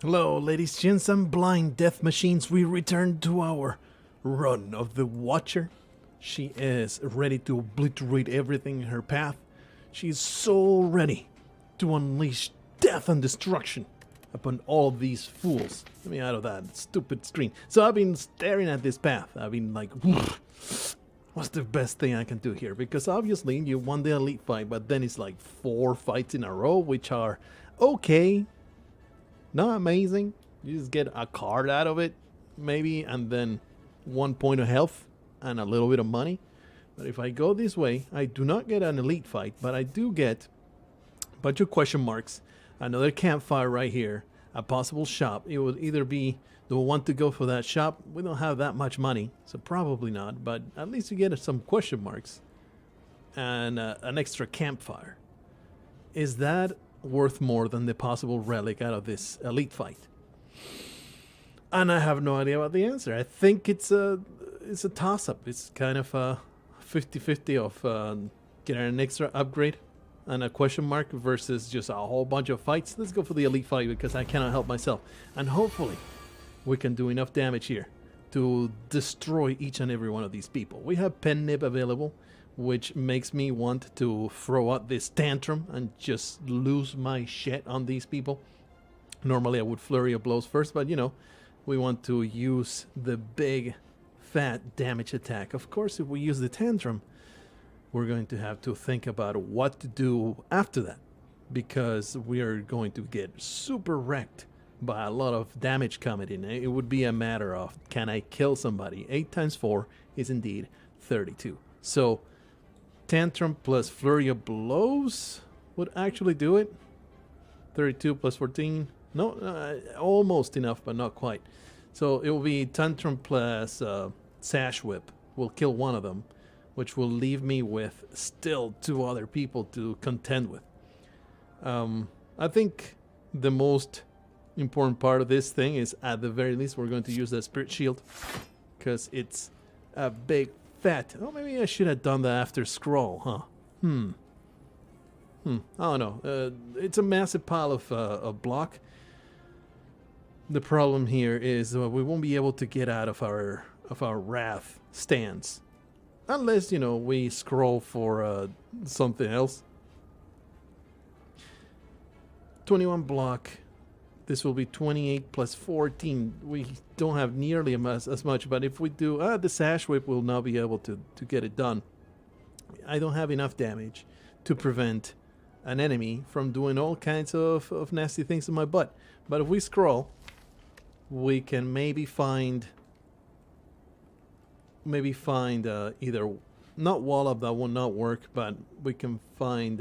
Hello, ladies, gents, and blind death machines. We return to our run of the Watcher. She is ready to obliterate everything in her path. She is so ready to unleash death and destruction upon all these fools. Let me out of that stupid screen. So I've been staring at this path. I've been like, what's the best thing I can do here? Because obviously you won the elite fight, but then it's like 4 fights in a row, which are okay. Not amazing. You just get a card out of it, maybe, and then 1 point of health and a little bit of money. But if I go this way, I do not get an elite fight, but I do get a bunch of question marks, another campfire right here, a possible shop. It would either be the one to go for that shop. We don't have that much money, so probably not, but at least you get some question marks and an extra campfire. Is that worth more than the possible relic out of this elite fight? And I have no idea about the answer. I think it's a toss-up. It's kind of a 50-50 of getting an extra upgrade and a question mark versus just a whole bunch of fights. Let's go for the elite fight because I cannot help myself. And hopefully we can do enough damage here to destroy each and every one of these people. We have pen nib available, which makes me want to throw out this tantrum and just lose my shit on these people. Normally I would flurry of blows first, but you know, we want to use the big fat damage attack. Of course, if we use the tantrum, we're going to have to think about what to do after that, because we are going to get super wrecked by a lot of damage coming in. It would be a matter of, can I kill somebody? 8 times 4 is indeed 32. So tantrum plus flurry of blows would actually do it. 32 plus 14. No, almost enough, but not quite. So it will be tantrum plus sash whip. Will kill one of them, which will leave me with still 2 other people to contend with. I think the most important part of this thing is, at the very least, we're going to use the spirit shield, because it's a big fat. Oh, maybe I should have done that after scroll, huh? I don't know. It's a massive pile of block. The problem here is we won't be able to get out of our wrath stance unless, you know, we scroll for something else. 21 block. This will be 28 plus 14. We don't have nearly as much, but if we do, the sash whip will now be able to get it done. I don't have enough damage to prevent an enemy from doing all kinds of nasty things in my butt. But if we scroll, we can maybe find either, not wall up, that will not work, but we can find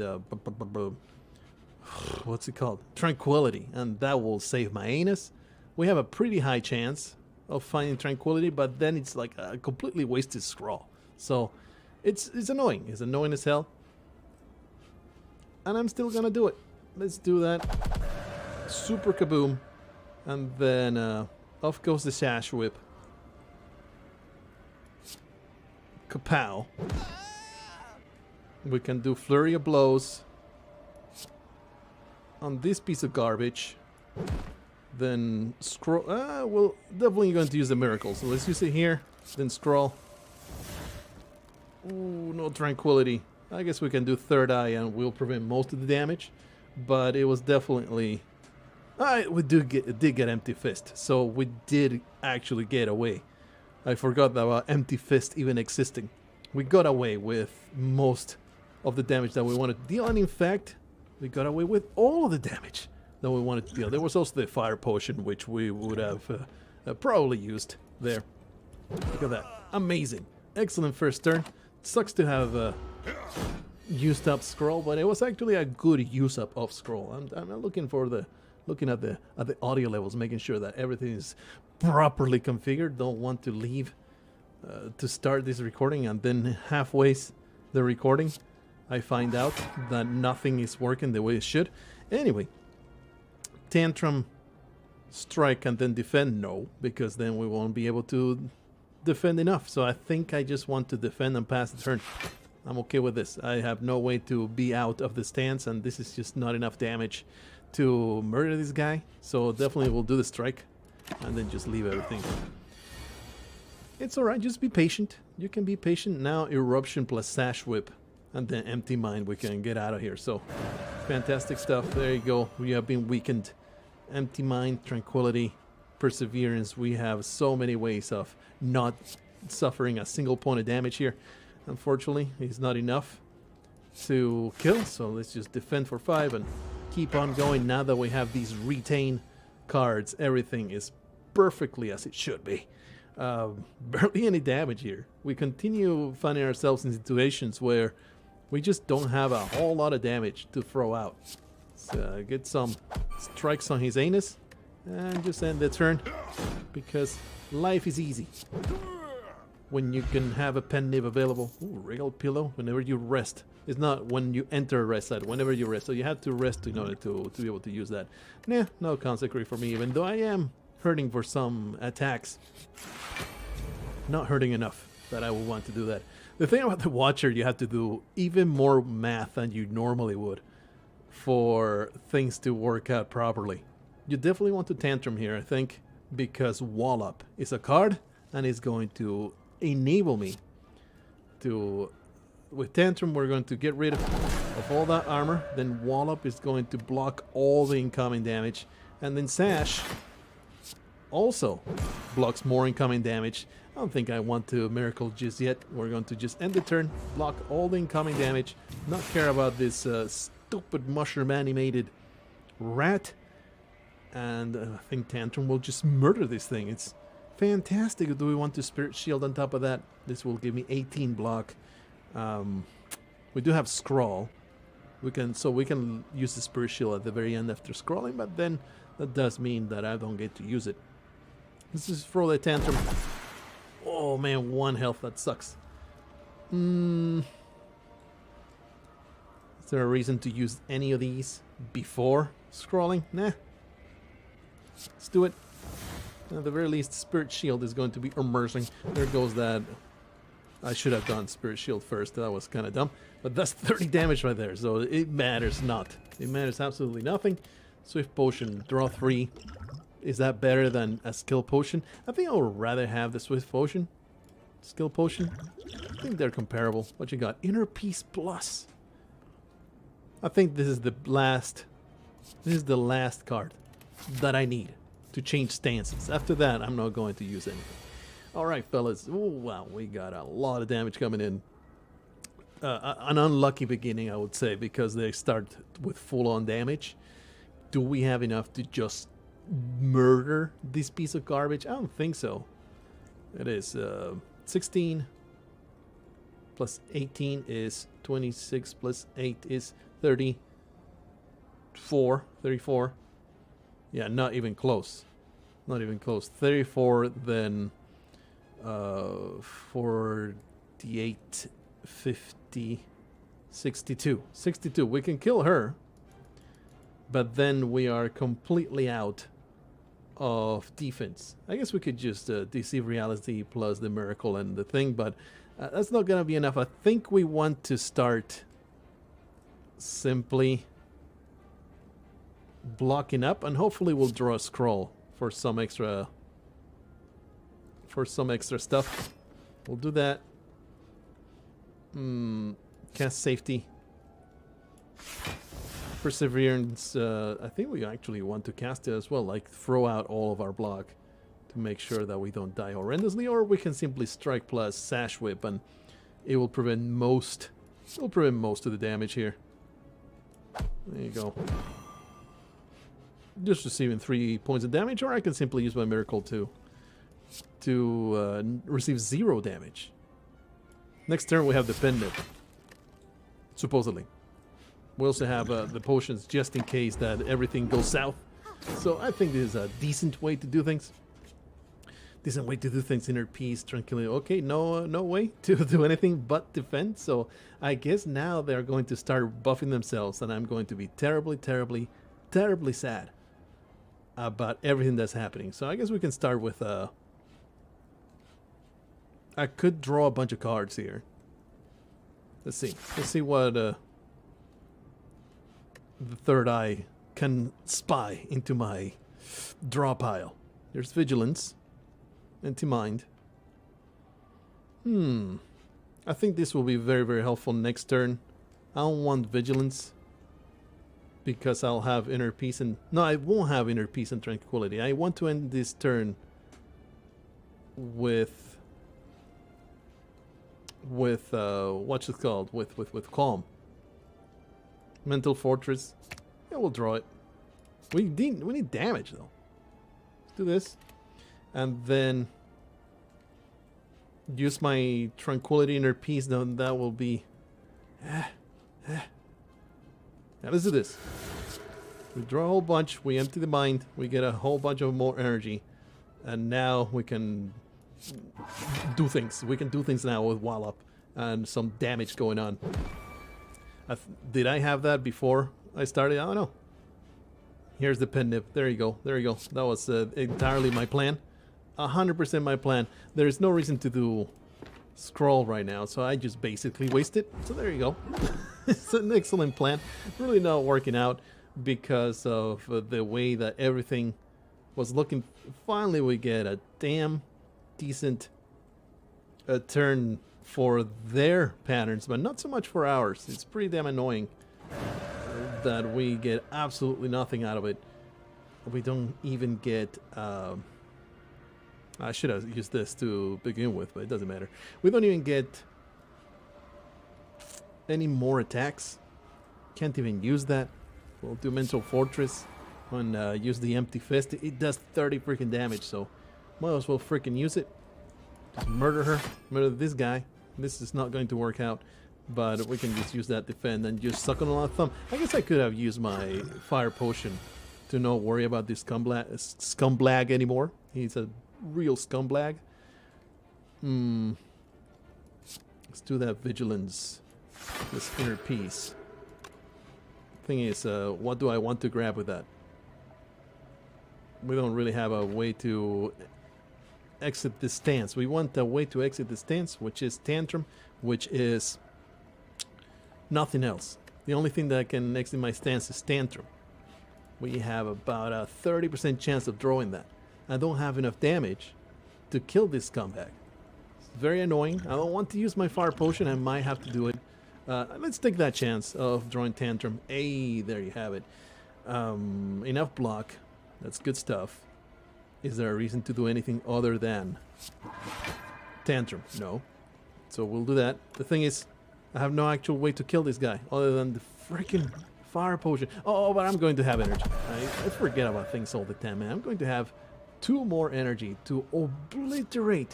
what's it called? Tranquility, and that will save my anus. We have a pretty high chance of finding tranquility, but then it's like a completely wasted scroll. So it's annoying. It's annoying as hell. And I'm still gonna do it. Let's do that. Super kaboom. And then off goes the sash whip. Kapow. We can do flurry of blows on this piece of garbage. Then scroll. Well, definitely going to use the miracle. So let's use it here. Then scroll. Ooh, no tranquility. I guess we can do third eye and we'll prevent most of the damage. But it was definitely... we did get empty fist. So we did actually get away. I forgot about empty fist even existing. We got away with most of the damage that we wanted to deal. And in fact, we got away with all of the damage that we wanted to deal. There was also the fire potion, which we would have probably used there. Look at that. Amazing. Excellent first turn. Sucks to have used up scroll, but it was actually a good use up of scroll. I'm looking at the audio levels, making sure that everything is properly configured. Don't want to leave to start this recording and then halfway the recording I find out that nothing is working the way it should. Anyway, tantrum, strike, and then defend. No, because then we won't be able to defend enough. So I think I just want to defend and pass the turn. I'm okay with this. I have no way to be out of the stance, and this is just not enough damage to murder this guy. So definitely we'll do the strike and then just leave everything. It's alright, just be patient. You can be patient. Now Eruption plus Sash Whip and then Empty Mind, we can get out of here. So fantastic stuff. There you go. We have been weakened. Empty Mind, Tranquility, Perseverance. We have so many ways of not suffering a single point of damage here. Unfortunately, it's not enough to kill, so let's just defend for 5 and keep on going. Now that we have these retain cards, everything is perfectly as it should be. Barely any damage here. We continue finding ourselves in situations where we just don't have a whole lot of damage to throw out. So get some strikes on his anus and just end the turn, because life is easy when you can have a pen nib available. Ooh, regal pillow whenever you rest. It's not when you enter a rest site, whenever you rest. So you have to rest in order to be able to use that. Nah, no consecrate for me, even though I am hurting for some attacks. Not hurting enough that I would want to do that. The thing about the Watcher, you have to do even more math than you normally would for things to work out properly. You definitely want to Tantrum here, I think, because Wallop is a card and it's going to enable me to... With Tantrum, we're going to get rid of all that armor. Then Wallop is going to block all the incoming damage. And then Sash also blocks more incoming damage. I don't think I want to Miracle just yet. We're going to just end the turn, block all the incoming damage, not care about this stupid mushroom animated rat. And I think Tantrum will just murder this thing. It's fantastic. Do we want to Spirit Shield on top of that? This will give me 18 block. We do have Scrawl. We can use the Spirit Shield at the very end after scrolling, but then that does mean that I don't get to use it. Let's just throw the Tantrum. Oh man, 1 health, that sucks. Is there a reason to use any of these before scrolling? Nah. Let's do it. At the very least, Spirit Shield is going to be immersing. There goes that. I should have done Spirit Shield first. That was kind of dumb. But that's 30 damage right there, so it matters not. It matters absolutely nothing. Swift Potion, draw 3. Is that better than a Skill Potion? I think I would rather have the Swift Potion. Skill Potion. I think they're comparable. What you got? Inner Peace Plus. I think this is the last card that I need to change stances. After that, I'm not going to use anything. Alright, fellas. Oh, wow, we got a lot of damage coming in. An unlucky beginning, I would say, because they start with full-on damage. Do we have enough to just murder this piece of garbage? I don't think so. It is 16 plus 18 is 26 plus 8 is 34. Yeah, not even close. Not even close. 34, then 48, 50, 62. 62. We can kill her, but then we are completely out of defense. I guess we could just Deceive Reality plus the Miracle and the thing, but that's not gonna be enough. I think we want to start simply blocking up, and hopefully we'll draw a scroll for some extra stuff. We'll do that. Cast Safety. Perseverance. I think we actually want to cast it as well, like throw out all of our block to make sure that we don't die horrendously, or we can simply Strike plus Sash Whip and it will prevent most of the damage here. There you go. Just receiving 3 points of damage, or I can simply use my Miracle to receive 0 damage. Next turn we have the Pen Nib, supposedly. We also have the potions just in case that everything goes south. So I think this is a decent way to do things. Inner Peace, Tranquility. Okay, no way to do anything but defend. So I guess now they're going to start buffing themselves, and I'm going to be terribly, terribly, terribly sad about everything that's happening. So I guess we can start with I could draw a bunch of cards here. Let's see what the Third Eye can spy into my draw pile. There's Vigilance. Anti-Mind. I think this will be very, very helpful next turn. I don't want Vigilance because I'll have Inner Peace and... No, I won't have Inner Peace and Tranquility. I want to end this turn with what's it called? With Calm. Mental Fortress. Yeah, we'll draw it. We need damage though. Let's do this. And then use my Tranquility, Inner Peace. Then that will be... Now let's do this. We draw a whole bunch. We empty the mind. We get a whole bunch of more energy. And now we can do things. We can do things now with Wallop. And some damage going on. Did I have that before I started? I don't know. Here's the pen nib. There you go. There you go. That was entirely my plan. 100% my plan. There's no reason to do scroll right now, so I just basically waste it. So there you go. It's an excellent plan. Really not working out because of the way that everything was looking. Finally, we get a damn decent turn for their patterns, but not so much for ours. It's pretty damn annoying that we get absolutely nothing out of it. We don't even get... I should have used this to begin with, but it doesn't matter. We don't even get any more attacks. Can't even use that. We'll do Mental Fortress and use the Empty Fist. It does 30 freaking damage, so might as well freaking use it. Just murder her. Murder this guy. This is not going to work out, but we can just use that defend and just suck on a lot of thumb. I guess I could have used my Fire Potion to not worry about this scumbag anymore. He's a real scumbag. Let's do that Vigilance. This Inner Peace. Thing is, what do I want to grab with that? We don't really have a way to exit this stance. We want a way to exit the stance, which is Tantrum, which is nothing else. The only thing that can exit my stance is Tantrum. We have about a 30% chance of drawing that. I don't have enough damage to kill this scumbag. It's very annoying. I don't want to use my Fire Potion. I might have to do it. Let's take that chance of drawing Tantrum. Hey, there you have it. Enough block. That's good stuff. Is there a reason to do anything other than Tantrum? No. So we'll do that. The thing is, I have no actual way to kill this guy other than the freaking Fire Potion. Oh, but I'm going to have energy. I forget about things all the time, man. I'm going to have 2 more energy to obliterate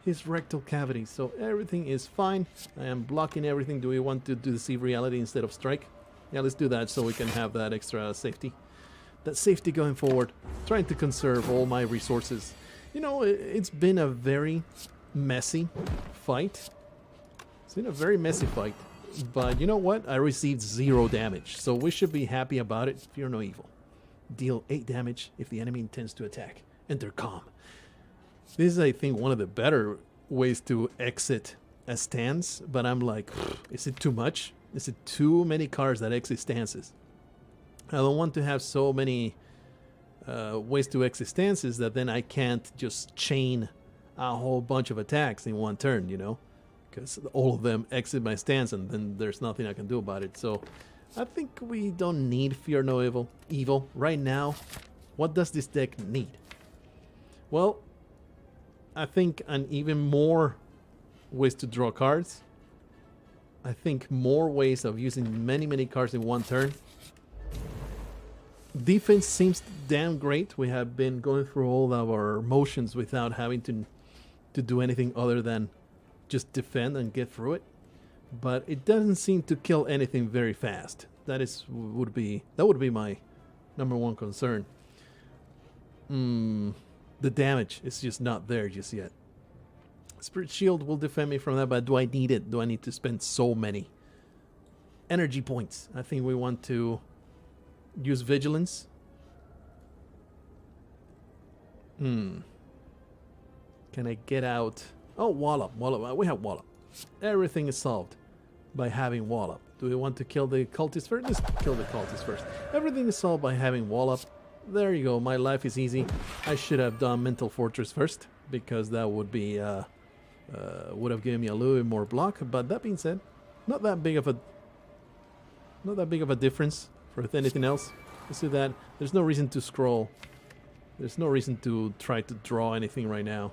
his rectal cavity. So everything is fine. I am blocking everything. Do we want to do Deceive Reality instead of Strike? Yeah, let's do that so we can have that extra safety. That safety going forward. Trying to conserve all my resources. You know, it's been a very messy fight. It's been a very messy fight. But you know what? I received 0 damage. So we should be happy about it. Fear no evil. Deal 8 damage if the enemy intends to attack. Enter Calm. This is, I think, one of the better ways to exit a stance. But I'm like, is it too much? Is it too many cards that exit stances? I don't want to have so many ways to exit stances that then I can't just chain a whole bunch of attacks in one turn, you know? Because all of them exit my stance and then there's nothing I can do about it. So I think we don't need Fear No Evil. Right now, what does this deck need? Well, I think an even more ways to draw cards. I think more ways of using many cards in one turn. Defense seems damn great. We have been going through all of our motions without having to do anything other than just defend and get through it. But it doesn't seem to kill anything very fast. That would be my number one concern. The damage is just not there just yet. Spirit Shield will defend me from that, but do I need it? Do I need to spend so many energy points? I think we want to use Vigilance. Can I get out? Oh, Wallop. We have Wallop. Everything is solved by having Wallop. Do we want to kill the cultist first? Let's kill the cultist first. Everything is solved by having wall up. There you go, my life is easy. I should have done Mental Fortress first, because that would be would have given me a little bit more block. But that being said, not that big of a difference for anything else. Let's do that. There's no reason to scroll. There's no reason to try to draw anything right now,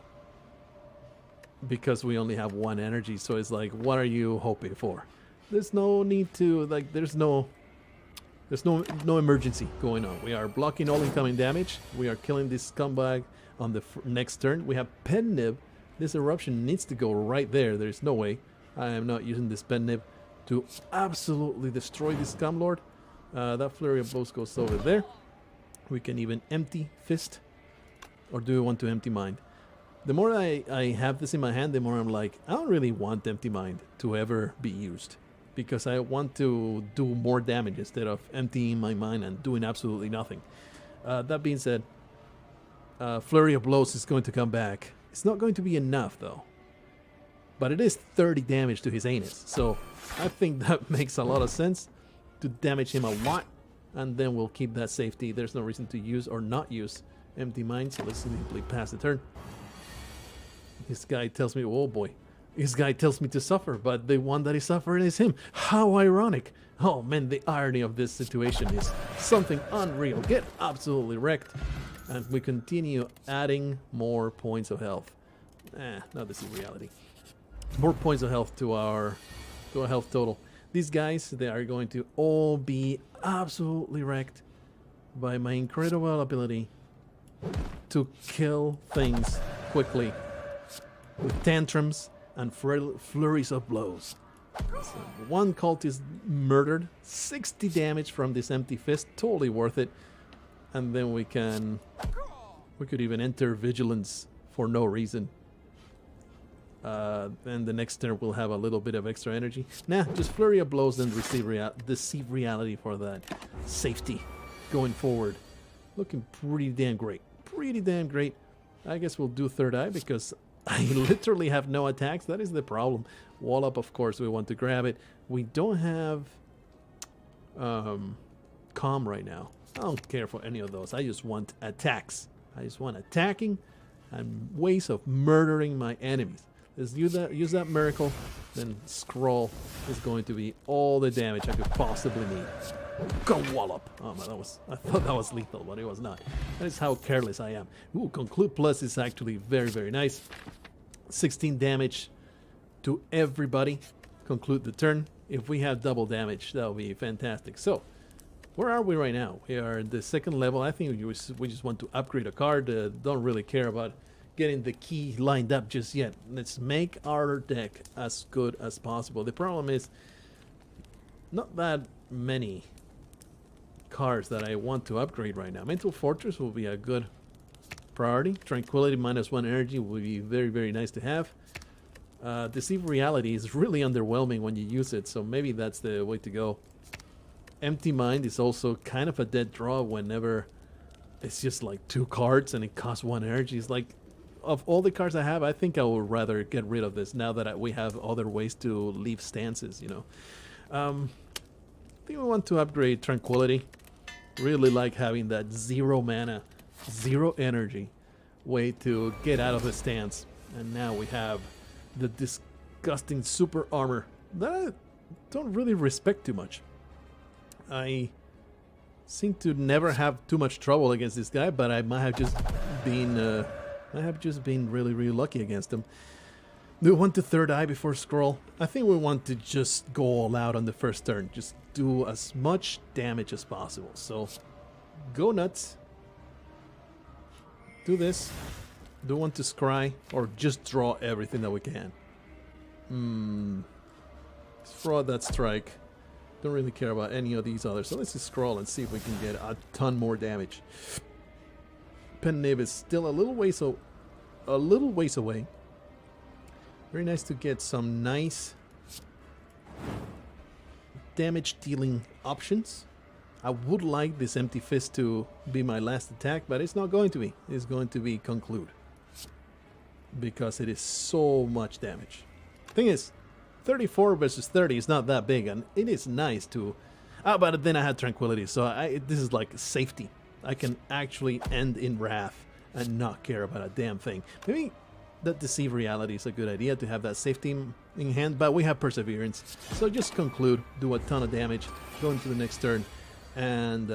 because we only have one energy. So it's like, what are you hoping for? There's no need to, like, there's no emergency going on. We are blocking all incoming damage. We are killing this scumbag on the next turn. We have pen nib. This eruption needs to go right there. There's no way I am not using this pen nib to absolutely destroy this scumlord. That flurry of blows goes over there. We can even empty fist, or do we want to empty mind? The more I have this in my hand, the more I'm like, I don't really want empty mind to ever be used, because I want to do more damage instead of emptying my mind and doing absolutely nothing. That being said, flurry of blows is going to come back. It's not going to be enough though, but it is 30 damage to his anus, so I think that makes a lot of sense to damage him a lot, and then we'll keep that safety. There's no reason to use or not use empty mind, so let's simply pass the turn. This guy tells me, oh boy, this guy tells me to suffer, but the one that is suffering is him. How ironic. Oh man, the irony of this situation is something unreal. Get absolutely wrecked. And we continue adding more points of health. No, this is reality. More points of health to our health total. These guys, they are going to all be absolutely wrecked by my incredible ability to kill things quickly with tantrums and flurries of blows. So one cult is murdered, 60 damage from this empty fist, totally worth it. And then we could even enter vigilance for no reason. Then the next turn we'll have a little bit of extra energy. Nah, just flurry of blows and deceive reality for that safety going forward. Looking pretty damn great. Pretty damn great. I guess we'll do third eye because I literally have no attacks. That is the problem. Wall up, of course, we want to grab it. We don't have calm right now. I don't care for any of those. I just want attacks. I just want attacking and ways of murdering my enemies. Let's use that miracle, then scroll is going to be all the damage I could possibly need. Go wallop! Oh man, I thought that was lethal, but it was not. That is how careless I am. Ooh, Conclude Plus is actually very, very nice. 16 damage to everybody. Conclude the turn. If we have double damage, that would be fantastic. So, where are we right now? We are at the second level. I think we just want to upgrade a card. Don't really care about getting the key lined up just yet. Let's make our deck as good as possible. The problem is not that many cards that I want to upgrade right now. Mental Fortress will be a good priority. Tranquility -1 energy will be very, very nice to have. Deceive Reality is really underwhelming when you use it, so maybe that's the way to go. Empty Mind is also kind of a dead draw whenever it's just like 2 cards and it costs 1 energy. It's like, of all the cards I have, I think I would rather get rid of this now that we have other ways to leave stances, you know. I think we want to upgrade Tranquility. Really like having that 0 mana, 0 energy way to get out of the stance. And now we have the disgusting super armor that I don't really respect too much. I seem to never have too much trouble against this guy, but I might have just been really, really lucky against him. Do we want to third eye before scroll? I think we want to just go all out on the first turn. Just do as much damage as possible. So, go nuts. Do this. Do we want to scry or just draw everything that we can? Fraud that strike. Don't really care about any of these others. So let's just scroll and see if we can get a ton more damage. Pen Nib is still a little ways away. Very nice to get some nice damage dealing options. I would like this Empty Fist to be my last attack, but it's not going to be. It's going to be Conclude, because it is so much damage. Thing is, 34 versus 30 is not that big, and it is nice to... but then I had Tranquility, so this is like safety. I can actually end in Wrath and not care about a damn thing. Maybe that Deceive Reality is a good idea to have that safety in hand, but we have Perseverance. So just conclude, do a ton of damage, go into the next turn, and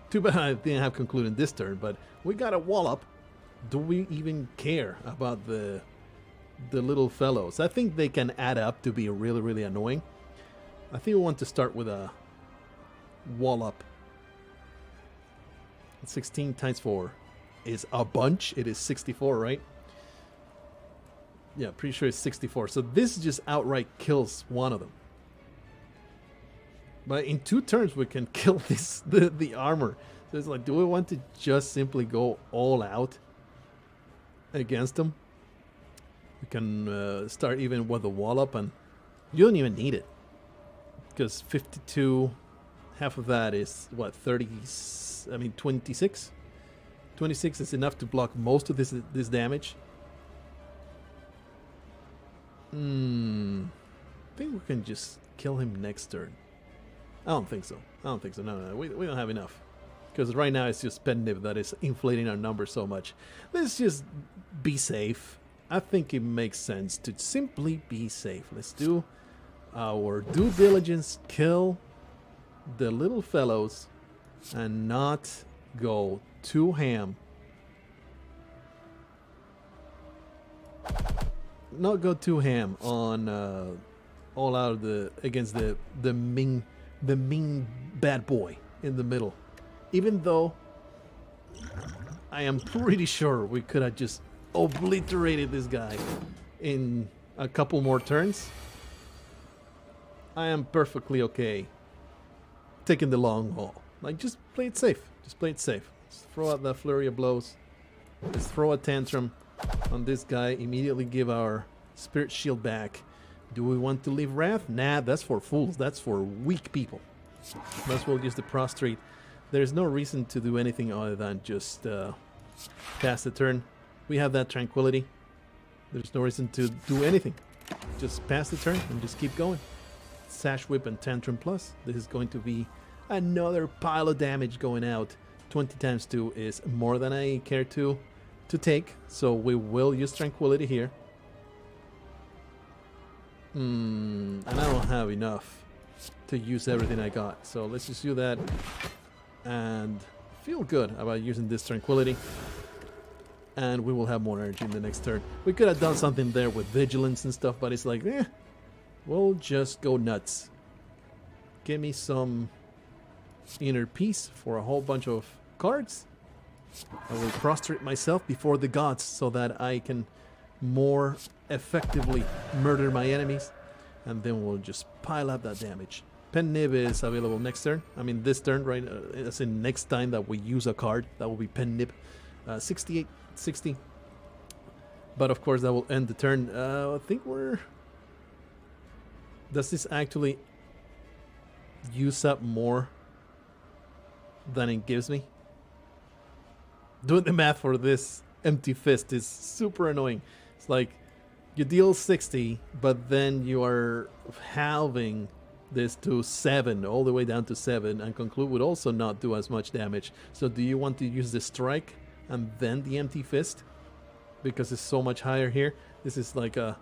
too bad I didn't have Conclude in this turn, but we got a Wallop. Do we even care about the little fellows? I think they can add up to be really, really annoying. I think we want to start with a Wallop. 16 times 4 is a bunch. It is 64, right? Yeah, pretty sure it's 64. So this just outright kills one of them. But in 2 turns we can kill the armor. So it's like, do we want to just simply go all out against them? We can start even with a Wallop, and you don't even need it. Because 52, half of that is, what, 26? 26 is enough to block most of this damage. I think we can just kill him next turn. I don't think so. No, we don't have enough. Because right now it's just Pen Nib that is inflating our numbers so much. Let's just be safe. I think it makes sense to simply be safe. Let's do our due diligence, kill the little fellows, and not go too ham. Not go too ham on all out against the mean bad boy in the middle. Even though I am pretty sure we could have just obliterated this guy in a couple more turns, I am perfectly okay taking the long haul. Like, just play it safe. Just play it safe. Let's throw out that flurry of blows. Let's throw a tantrum on this guy. Immediately give our spirit shield back. Do we want to leave Wrath? Nah, that's for fools. That's for weak people. Might as well use the prostrate. There's no reason to do anything other than just pass the turn. We have that Tranquility. There's no reason to do anything. Just pass the turn and just keep going. Sash Whip and Tantrum Plus. This is going to be another pile of damage going out. 20 times 2 is more than I care to take. So we will use Tranquility here. And I don't have enough to use everything I got. So let's just do that. And feel good about using this Tranquility. And we will have more energy in the next turn. We could have done something there with Vigilance and stuff, but it's like, we'll just go nuts. Give me some Inner Peace for a whole bunch of cards. I will prostrate myself before the gods so that I can more effectively murder my enemies. And then we'll just pile up that damage. Pen Nib is available next turn. I mean this turn, right? As in next time that we use a card, that will be Pen Nib. 68, 60. But of course that will end the turn. I think we're... Does this actually use up more than it gives me? Doing the math for this Empty Fist is super annoying. It's like you deal 60, but then you are halving this to 7, all the way down to 7, and Conclude would also not do as much damage. So do you want to use the Strike and then the Empty Fist? Because it's so much higher here. This is like a...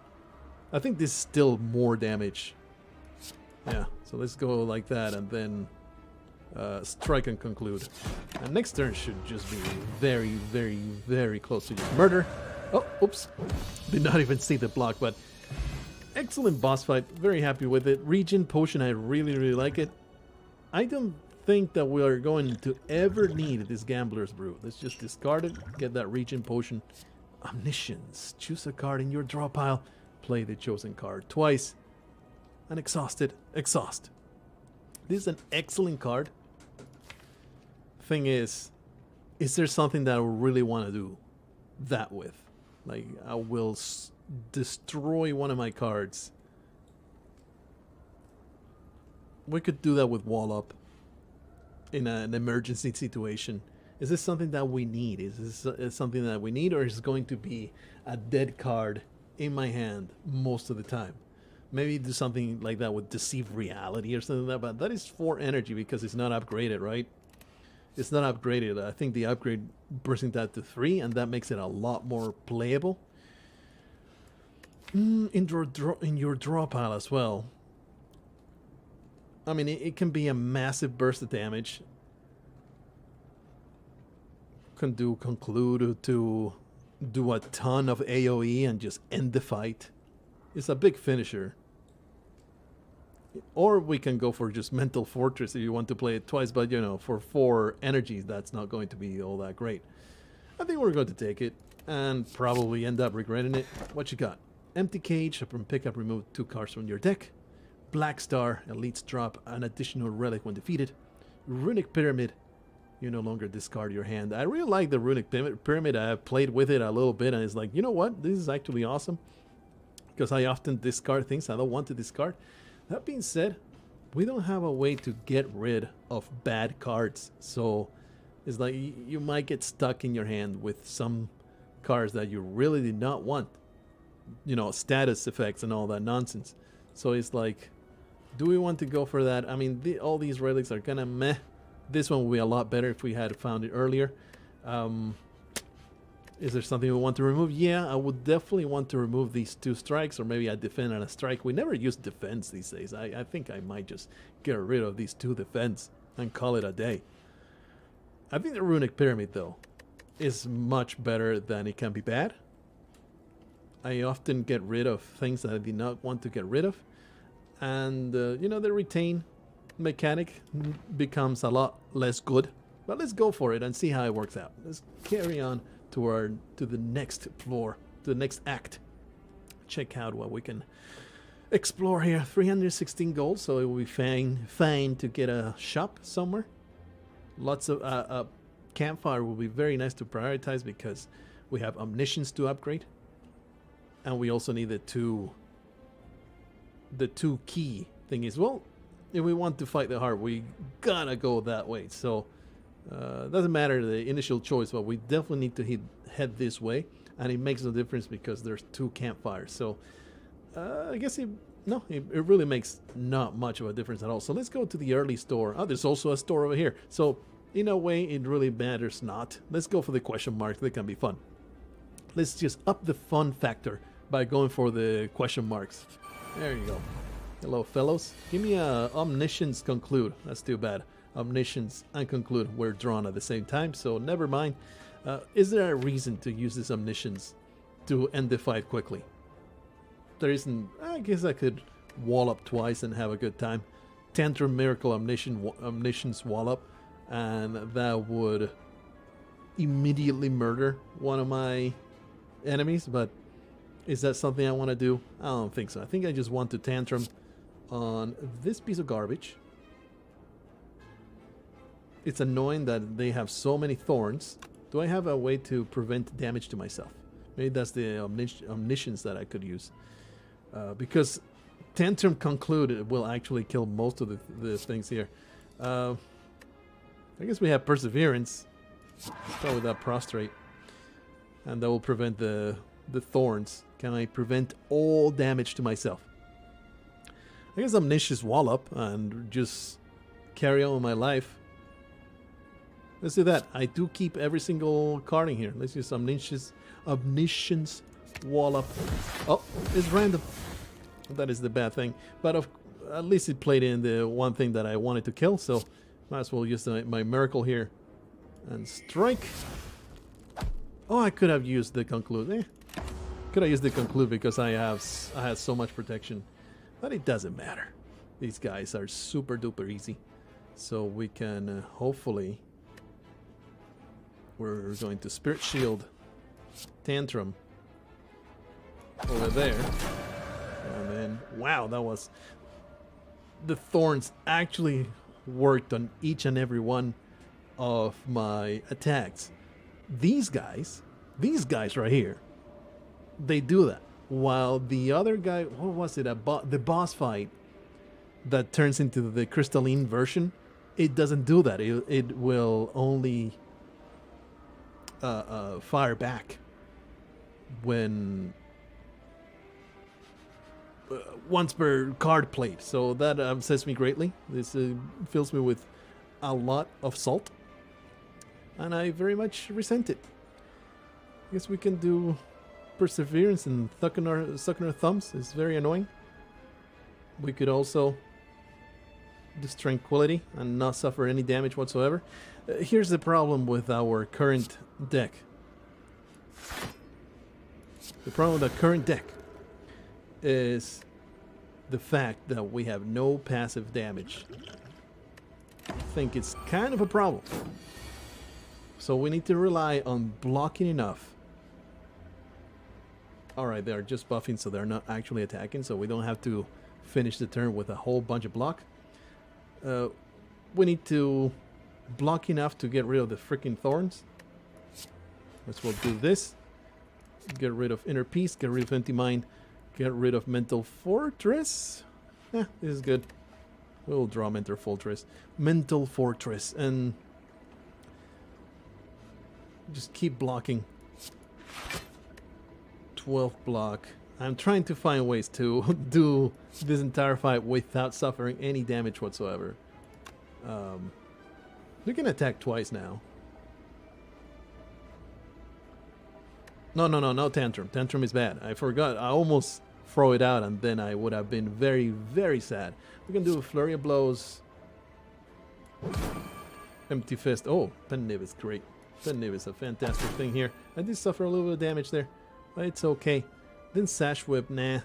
I think this is still more damage. Yeah, so let's go like that and then Strike and Conclude. And next turn should just be very, very, very close to just murder. Oh, oops. Did not even see the block, but excellent boss fight. Very happy with it. Regen Potion, I really, really like it. I don't think that we are going to ever need this Gambler's Brew. Let's just discard it, get that Regen Potion. Omniscience. Choose a card in your draw pile. Play the chosen card twice. And exhausted. Exhaust. This is an excellent card. Thing is there something that I really want to do that with? Like, I will destroy one of my cards. We could do that with Wallop in an emergency situation. Is this something that we need? Is this something that we need, or is it going to be a dead card in my hand most of the time? Maybe do something like that with Deceive Reality or something like that. But that is 4 energy because it's not upgraded, right? It's not upgraded. I think the upgrade brings that to 3, and that makes it a lot more playable. In your draw pile as well. I mean, it can be a massive burst of damage. Can do conclude to do a ton of AoE and just end the fight. It's a big finisher. Or we can go for just Mental Fortress if you want to play it twice, but you know, for 4 energies, that's not going to be all that great. I think we're going to take it and probably end up regretting it. What you got? Empty Cage, from pickup, remove 2 cards from your deck. Black Star, elites drop an additional relic when defeated. Runic Pyramid, you no longer discard your hand. I really like the Runic Pyramid. I have played with it a little bit, and it's like, you know what? This is actually awesome. Because I often discard things I don't want to discard. That being said, we don't have a way to get rid of bad cards. So it's like you might get stuck in your hand with some cards that you really did not want. You know, status effects and all that nonsense. So it's like, do we want to go for that? I mean, all these relics are kind of meh. This one would be a lot better if we had found it earlier. Is there something we want to remove? Yeah, I would definitely want to remove these 2 strikes, or maybe a defend and a strike. We never use defense these days. I think I might just get rid of these 2 defense and call it a day. I think the Runic Pyramid, though, is much better than it can be bad. I often get rid of things that I did not want to get rid of. And, you know, the retain mechanic becomes a lot less good. But let's go for it and see how it works out. Let's carry on to the next floor, to the next act. Check out what we can explore here. 316 gold, so it will be fine to get a shop somewhere. Lots of campfire will be very nice to prioritize because we have omniscience to upgrade, and we also need the two key thingies. Well, if we want to fight the heart, we gotta go that way. So doesn't matter the initial choice, but we definitely need to head this way, and it makes no difference because there's 2 campfires. So I guess it really makes not much of a difference at all. So let's go to the early store. Oh, there's also a store over here. So in a way, it really matters not. Let's go for the question marks. They can be fun. Let's just up the fun factor by going for the question marks. There you go. Hello, fellows. Give me a Omniscience Conclude. That's too bad. Omniscience and Conclude were drawn at the same time, so never mind. Is there a reason to use this Omniscience to end the fight quickly? There isn't. I guess I could wall up twice and have a good time. Tantrum, Miracle, Omniscience, wall up, and that would immediately murder one of my enemies, but is that something I want to do? I don't think so. I think I just want to Tantrum on this piece of garbage. It's annoying that they have so many thorns. Do I have a way to prevent damage to myself? Maybe that's the omniscience that I could use. Because Tantrum Conclude will actually kill most of the things here. I guess we have Perseverance. Start with that Prostrate. And that will prevent the thorns. Can I prevent all damage to myself? I guess Omniscience Wallop and just carry on with my life. Let's do that. I do keep every single card in here. Let's use Omniscience Wallop. Oh, it's random. That is the bad thing. But at least it played in the one thing that I wanted to kill, so might as well use my Miracle here. And strike. Oh, I could have used the Conclude. Could have used the Conclude because I had so much protection. But it doesn't matter. These guys are super duper easy. So we can hopefully... We're going to Spirit Shield Tantrum over there. And then, wow, that was... The thorns actually worked on each and every one of my attacks. These guys right here, they do that. While the other guy, what was it? The boss fight that turns into the crystalline version, it doesn't do that. It will only fire back when once per card played, so that upsets me greatly. This fills me with a lot of salt, and I very much resent it. I guess we can do perseverance and sucking our thumbs. It's very annoying. We could also just tranquility and not suffer any damage whatsoever. Here's the problem with our current deck. The problem with the current deck is the fact that we have no passive damage. I think it's kind of a problem. So we need to rely on blocking enough. Alright, they're just buffing, so they're not actually attacking, so we don't have to finish the turn with a whole bunch of block. We need to block enough to get rid of the freaking thorns. Let's we'll do this. Get rid of Inner Peace, get rid of Empty Mind, get rid of Mental Fortress. Yeah, this is good. We'll draw Mental Fortress. Mental Fortress, and just keep blocking. 12 block. I'm trying to find ways to do this entire fight without suffering any damage whatsoever. We can attack twice now. No Tantrum. Tantrum is bad. I forgot. I almost throw it out and then I would have been very, very sad. We can do a Flurry of Blows. Empty Fist. Oh, Pen Nib is great. Pen Nib is a fantastic thing here. I did suffer a little bit of damage there, but it's okay. Then Sash Whip, nah.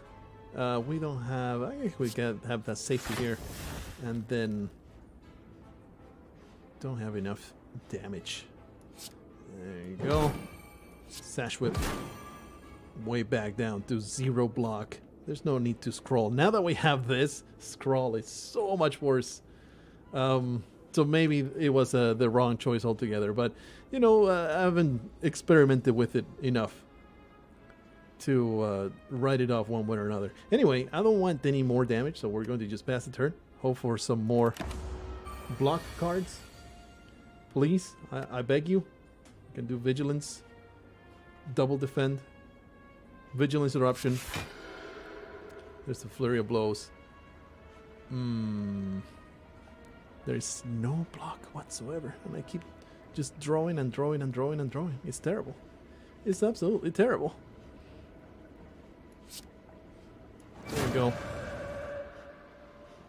We don't have... I think we can have that safety here. And then... don't have enough damage. There you go. Sash Whip. Way back down to 0 block. There's no need to scroll. Now that we have this, scroll is so much worse. So maybe it was the wrong choice altogether. But, you know, I haven't experimented with it enough to write it off one way or another. Anyway, I don't want any more damage, so we're going to just pass the turn. Hope for some more block cards. Please, I beg you. You can do Vigilance. Double Defend. Vigilance Eruption. There's the Flurry of Blows. There's no block whatsoever. And I keep just drawing and drawing and drawing and drawing. It's terrible. It's absolutely terrible. There we go.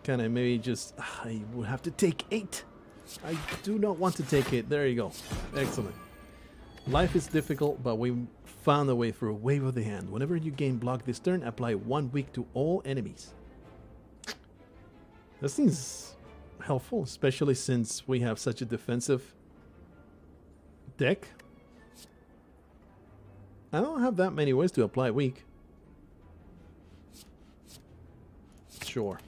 Can I maybe just... I would have to take 8. I do not want to take it. There you go. Excellent. Life is difficult, but we found a way through. Wave of the Hand. Whenever you gain block this turn, apply 1 weak to all enemies. That seems helpful, especially since we have such a defensive deck. I don't have that many ways to apply weak. Sure.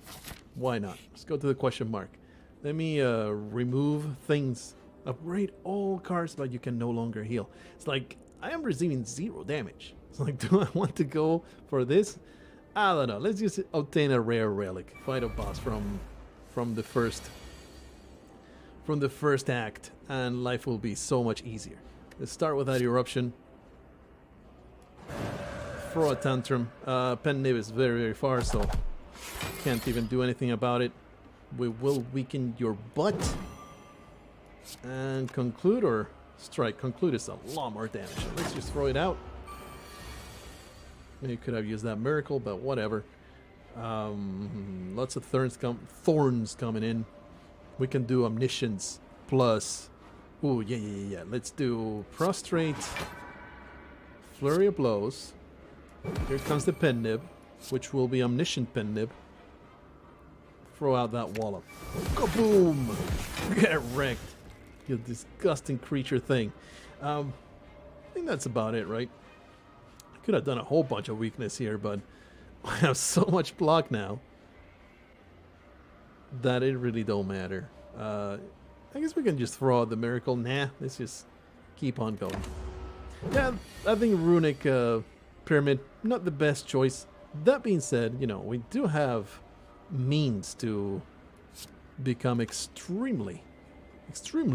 Why not? Let's go to the question mark. Let me remove things. Upgrade all cards, but you can no longer heal. It's like, I am receiving 0 damage. It's like, do I want to go for this? I don't know. Let's just obtain a rare relic. Fight a boss from the first act, and life will be so much easier. Let's start with that eruption. Throw a Tantrum. Pen Nib is very, very far, so can't even do anything about it. We will weaken your butt. And conclude or strike. Conclude is a lot more damage. So let's just throw it out. Maybe could have used that miracle, but whatever. Lots of thorns coming in. We can do Omniscience plus... Ooh, yeah. Let's do Prostrate. Flurry of Blows. Here comes the Pen Nib, which will be Omniscient Pen Nib. Throw out that wallop. Kaboom! Get wrecked. You disgusting creature thing. I think that's about it, right? I could have done a whole bunch of weakness here, but I have so much block now that it really don't matter. I guess we can just throw out the miracle. Nah, let's just keep on going. Yeah, I think Runic Pyramid, not the best choice. That being said, you know, we do have means to become extremely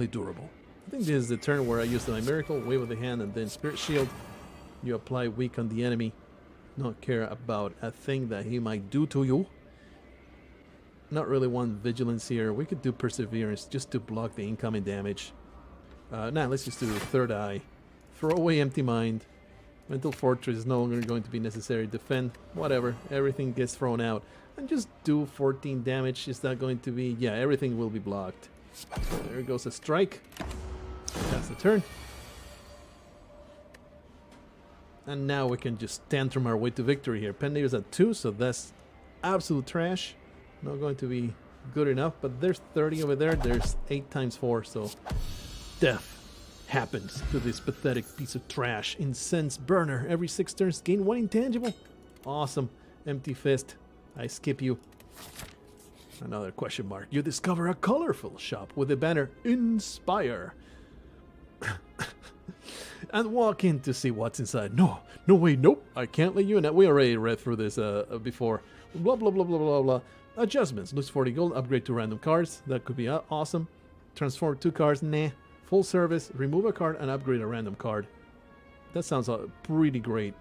durable. I think this is the turn where I used my miracle, Wave of the Hand, and then Spirit Shield. You apply weak on the enemy. not care about a thing that he might do to you. Not really want vigilance here. We could do perseverance just to block the incoming damage. Let's just do third eye. Throw away empty mind. Mental fortress is no longer going to be necessary. Defend, whatever. Everything gets thrown out. And just do 14 damage. Is that going to be... Yeah, everything will be blocked. There goes a strike. That's the turn. And now we can just tantrum our way to victory here. Pen is at 2, so that's absolute trash. Not going to be good enough, but there's 30 over there. There's 8 times 4, so death happens to this pathetic piece of trash. Incense burner. Every 6 turns, gain 1 intangible. Awesome. Empty fist. I skip you. Another question mark. You discover a colorful shop with the banner Inspire. And walk in to see what's inside. No, wait, nope. I can't let you in. We already read through this before. Blah, blah, blah, blah, blah, blah. Adjustments. Lose 40 gold. Upgrade to random cards. That could be awesome. Transform 2 cards. Nah. Full service. Remove a card and upgrade a random card. That sounds pretty great.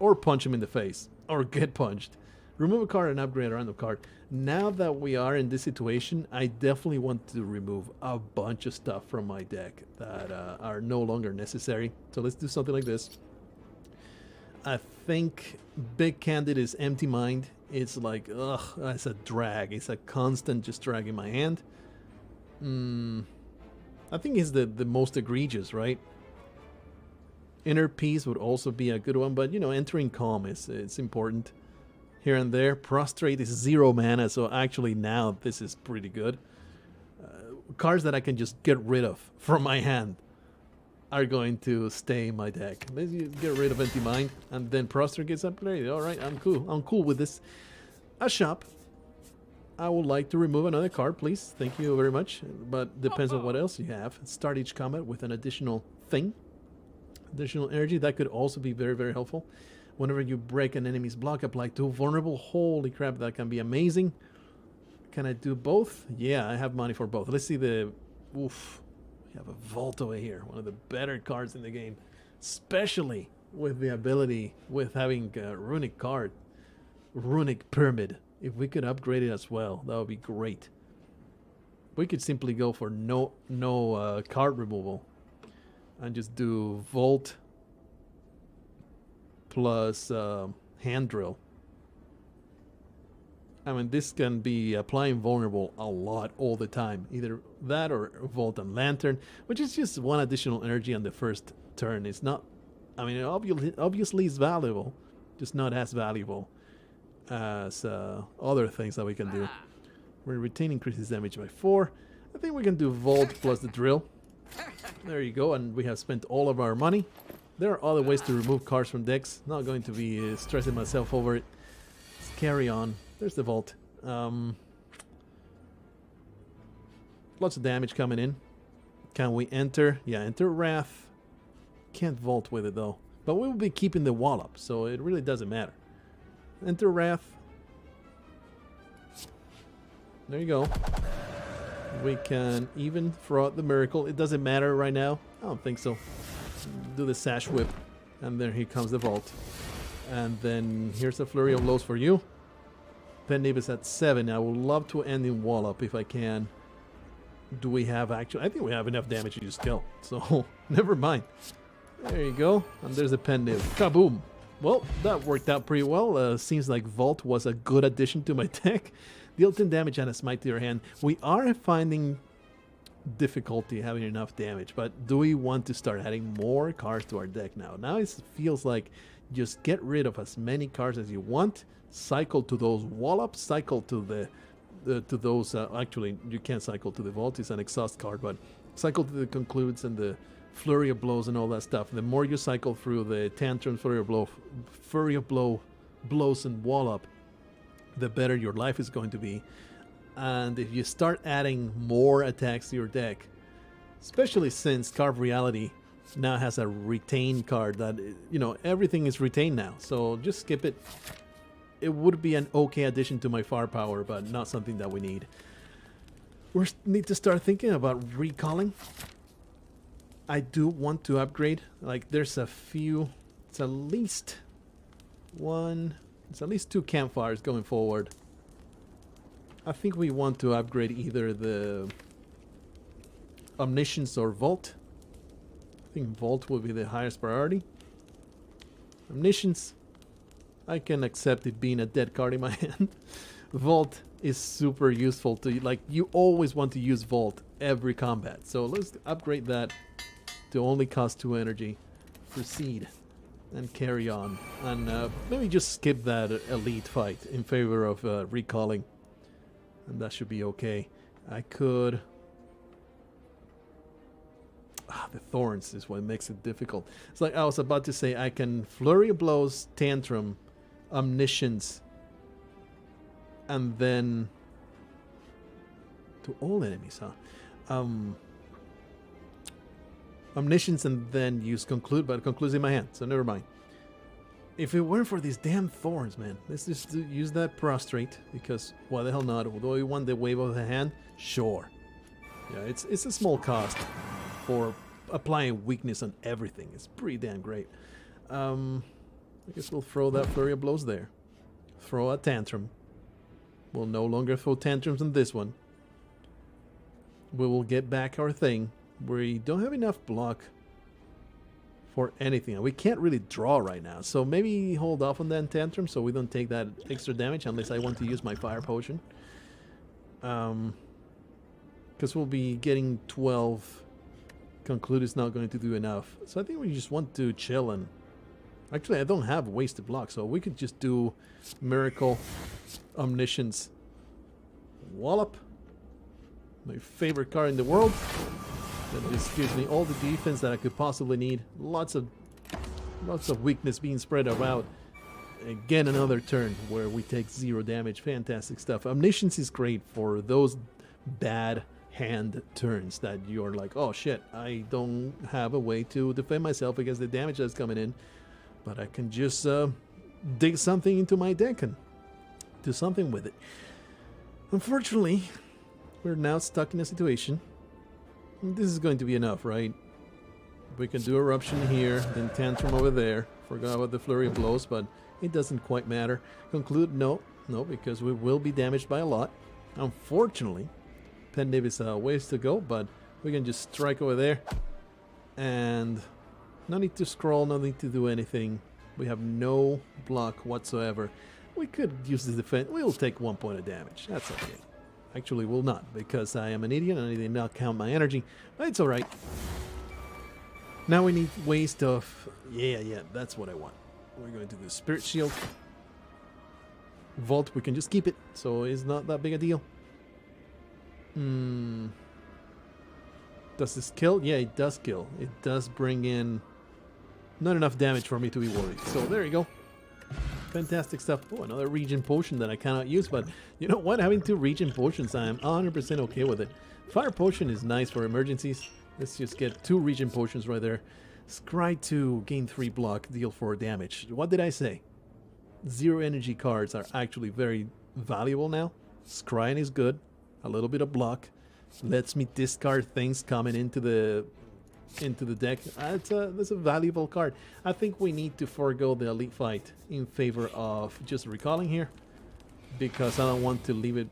Or punch him in the face. Or get punched. Remove a card and upgrade a random card. Now that we are in this situation, I definitely want to remove a bunch of stuff from my deck that are no longer necessary. So let's do something like this. I think big candid is empty mind. It's like, ugh, it's a drag. It's a constant just drag in my hand. I think it's the most egregious, right? Inner peace would also be a good one, but you know, entering calm it's important. Here and there. Prostrate is 0 mana, so actually now this is pretty good. Cards that I can just get rid of from my hand are going to stay in my deck. Let's get rid of Empty Mind, and then Prostrate gets upgraded. Alright, I'm cool. I'm cool with this. A shop. I would like to remove another card, please. Thank you very much. But depends on what else you have. Start each combat with an additional thing. Additional energy. That could also be very, very helpful. Whenever you break an enemy's block, apply 2 vulnerable. Holy crap, that can be amazing. Can I do both? Yeah, I have money for both. Let's see the... Oof. We have a Vault over here. One of the better cards in the game. Especially with the ability, with having a runic card. Runic Pyramid. If we could upgrade it as well, that would be great. We could simply go for no card removal. And just do Vault... plus hand drill. I mean, this can be applying vulnerable a lot all the time. Either that or Vault and Lantern, which is just 1 additional energy on the first turn. It's not, I mean, obviously it's valuable, just not as valuable as other things that we can do. We're retain increases damage by 4. I think we can do Vault plus the drill. There you go, and we have spent all of our money. There are other ways to remove cards from decks. Not going to be stressing myself over it. Let's carry on. There's the Vault. Lots of damage coming in. Can we enter? Yeah, enter Wrath. Can't Vault with it though. But we will be keeping the Wallop, so it really doesn't matter. Enter Wrath. There you go. We can even throw out the Miracle. It doesn't matter right now. I don't think so. Do the Sash Whip, and then here comes the Vault, and then here's a Flurry of Blows for you. Pendiv is at 7. I would love to end in Wallop if I can. Do we have actually? I think we have enough damage to just kill, so never mind. There you go, and there's a Pendiv. Kaboom! Well, that worked out pretty well. Seems like Vault was a good addition to my deck. Deal 10 damage and a Smite to your hand. We are finding difficulty having enough damage, but do we want to start adding more cards to our deck now? Now it feels like just get rid of as many cards as you want, cycle to those Wallops, cycle to to those actually you can't cycle to the Vault, it's an exhaust card, but cycle to the Concludes and the Flurry of Blows and all that stuff. The more you cycle through the Tantrums, Flurry of Blows and Wallop, the better your life is going to be. And if you start adding more attacks to your deck, especially since Carved Reality now has a retain card that, you know, everything is retained now. So just skip it. It would be an okay addition to my firepower, but not something that we need. We need to start thinking about recalling. I do want to upgrade. Like, there's a few. It's at least one. It's at least 2 campfires going forward. I think we want to upgrade either the Omniscience or Vault. I think Vault will be the highest priority. Omniscience, I can accept it being a dead card in my hand. Vault is super useful to, like, you always want to use Vault every combat. So let's upgrade that to only cost 2 energy. Proceed and carry on. And maybe just skip that elite fight in favor of recalling. And that should be okay. I could... the thorns is what makes it difficult. It's like I was about to say I can Flurry of Blows, Tantrum, Omniscience, and then to all enemies, huh? Omniscience and then use Conclude, but Conclude's in my hand, so never mind. If it weren't for these damn thorns, man, let's just use that Prostrate, because why the hell not? Although you want the Wave of the Hand, sure. Yeah, it's a small cost for applying weakness on everything. It's pretty damn great. I guess we'll throw that Flurry of Blows there. Throw a Tantrum. We'll no longer throw Tantrums on this one. We will get back our thing. We don't have enough block for anything. We can't really draw right now. So maybe hold off on that Tantrum so we don't take that extra damage unless I want to use my Fire Potion. Because we'll be getting 12. Conclude is not going to do enough. So I think we just want to chill and... Actually, I don't have wasted block, so we could just do Miracle, Omniscience, Wallop. My favorite card in the world. That just gives me all the defense that I could possibly need. Lots of weakness being spread around. Again, another turn where we take 0 damage. Fantastic stuff. Omniscience is great for those bad hand turns that you're like, oh shit, I don't have a way to defend myself against the damage that's coming in, but I can just dig something into my deck and do something with it. Unfortunately, we're now stuck in a situation. This is going to be enough, right? We can do Eruption here, then Tantrum over there. Forgot about the Flurry of Blows, but it doesn't quite matter. Conclude, no, because we will be damaged by a lot. Unfortunately, Pendiv is a ways to go, but we can just strike over there. And no need to scroll, no need to do anything. We have no block whatsoever. We could use the defense. We'll take 1 point of damage. That's okay. Actually, we'll not, because I am an idiot and I did not count my energy. But it's alright. Now we need waste of... Yeah, that's what I want. We're going to do Spirit Shield. Vault, we can just keep it, so it's not that big a deal. Does this kill? Yeah, it does kill. It does bring in not enough damage for me to be worried. So there you go. Fantastic stuff. Oh, another Regen Potion that I cannot use, but you know what? Having 2 Regen Potions, I am 100% okay with it. Fire Potion is nice for emergencies. Let's just get 2 Regen Potions right there. Scry 2, gain 3 block, deal 4 damage. What did I say? 0 energy cards are actually very valuable now. Scrying is good. A little bit of block lets me discard things coming into the deck. That's a valuable card. I think we need to forego the elite fight in favor of just recalling here, because I don't want to leave it,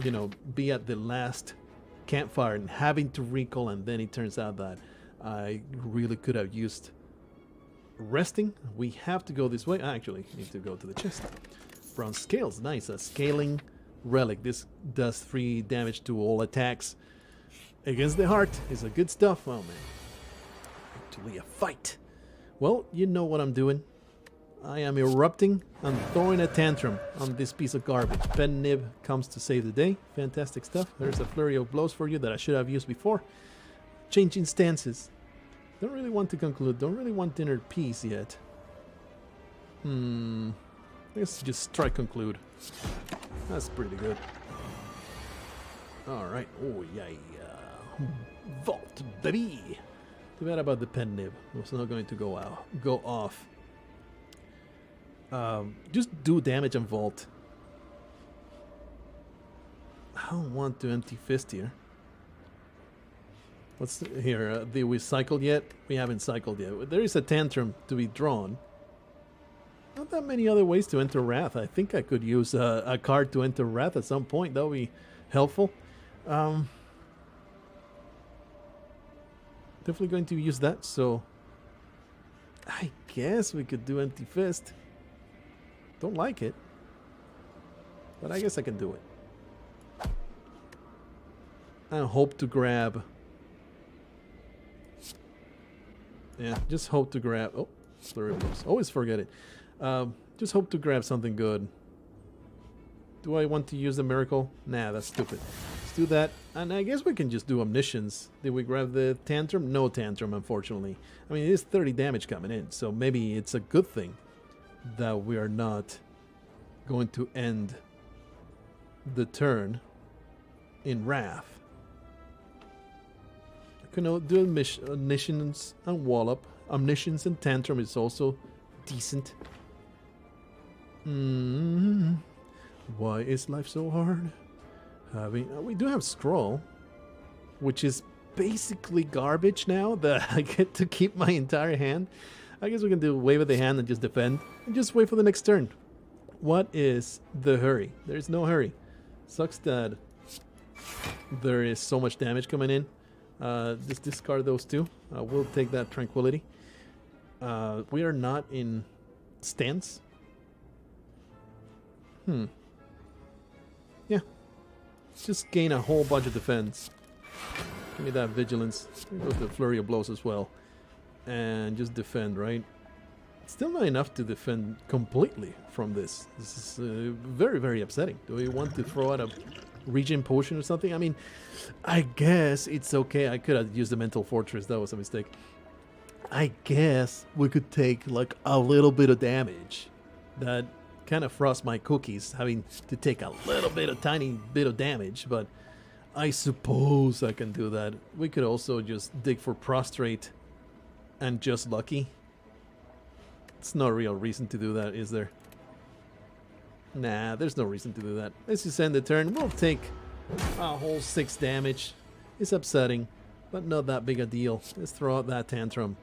you know, be at the last campfire and having to recall, and then it turns out that I really could have used resting. We have to go this way. I actually need to go to the chest. Bronze Scales, nice. A scaling relic. This does 3 damage to all attacks against the heart. Is a good stuff. Oh man, actually a fight. Well, you know what I'm doing. I am erupting and throwing a tantrum on this piece of garbage. Pendiv comes to save the day. Fantastic stuff. There's a Flurry of Blows for you that I should have used before. Changing stances. Don't really want to conclude. Don't really want Inner Peace yet. Let's just try conclude. That's pretty good. Alright. Oh, yeah. Vault, baby. Too bad about the Pendiv. It's not going to go off. Just do damage and Vault. I don't want to Empty Fist here. What's here? Did we cycle yet? We haven't cycled yet. There is a Tantrum to be drawn. Not that many other ways to enter Wrath. I think I could use a card to enter Wrath at some point. That would be helpful. Definitely going to use that. So I guess we could do Empty Fist. Don't like it, but I guess I can do it. I hope to grab. Yeah, just hope to grab. Oh, Flurry of Blows. Always forget it. Just hope to grab something good. Do I want to use the Miracle? Nah, that's stupid. Let's do that. And I guess we can just do Omniscience. Did we grab the Tantrum? No Tantrum, unfortunately. I mean, it is 30 damage coming in, so maybe it's a good thing that we are not going to end the turn in Wrath. I can do Omniscience and Wallop. Omniscience and Tantrum is also decent. Why is life so hard? We do have Scroll, which is basically garbage now that I get to keep my entire hand. I guess we can do Wave of the Hand and just defend. And just wait for the next turn. What is the hurry? There's no hurry. Sucks that there is so much damage coming in. Just discard those two. We'll take that Tranquility. We are not in stance. Yeah. Just gain a whole bunch of defense. Give me that Vigilance. Here goes the Flurry of Blows as well. And just defend, right? Still not enough to defend completely from this. This is very, very upsetting. Do we want to throw out a Regen Potion or something? I mean, I guess it's okay. I could have used the Mental Fortress. That was a mistake. I guess we could take like a little bit of damage. That kind of frost my cookies, having to take a little bit, a tiny bit of damage. But I suppose I can do that. We could also just dig for Prostrate and just Lucky. It's no real reason to do that, is there? Nah, there's no reason to do that. Let's just end the turn. We'll take a whole 6 damage. It's upsetting, but not that big a deal. Let's throw out that Tantrum.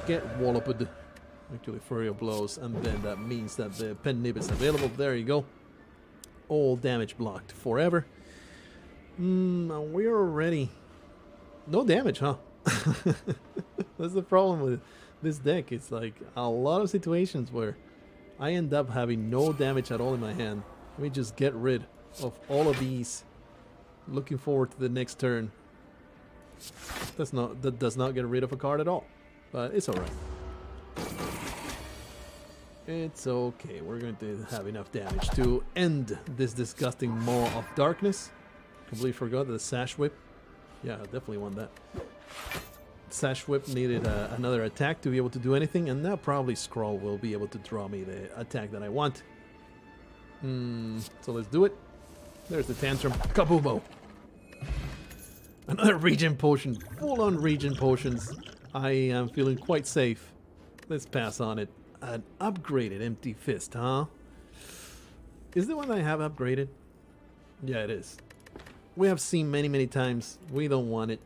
Get Walloped. Actually, Flurry of Blows, and then that means that the Pen Nib is available. There you go. All damage blocked forever. We're already... No damage, huh? That's the problem with this deck. It's like a lot of situations where I end up having no damage at all in my hand. Let me just get rid of all of these. Looking forward to the next turn. That does not get rid of a card at all, but it's alright. It's okay. We're going to have enough damage to end this disgusting Maw of Darkness. Completely forgot the Sash Whip. Yeah, I definitely want that. Sash Whip needed another attack to be able to do anything, and now probably Scroll will be able to draw me the attack that I want. So let's do it. There's the Tantrum. Kabubo! Another Regen Potion. Full-on Regen Potions. I am feeling quite safe. Let's pass on it. An upgraded Empty Fist, huh? Is the one I have upgraded? Yeah, it is. We have seen many times. We don't want it.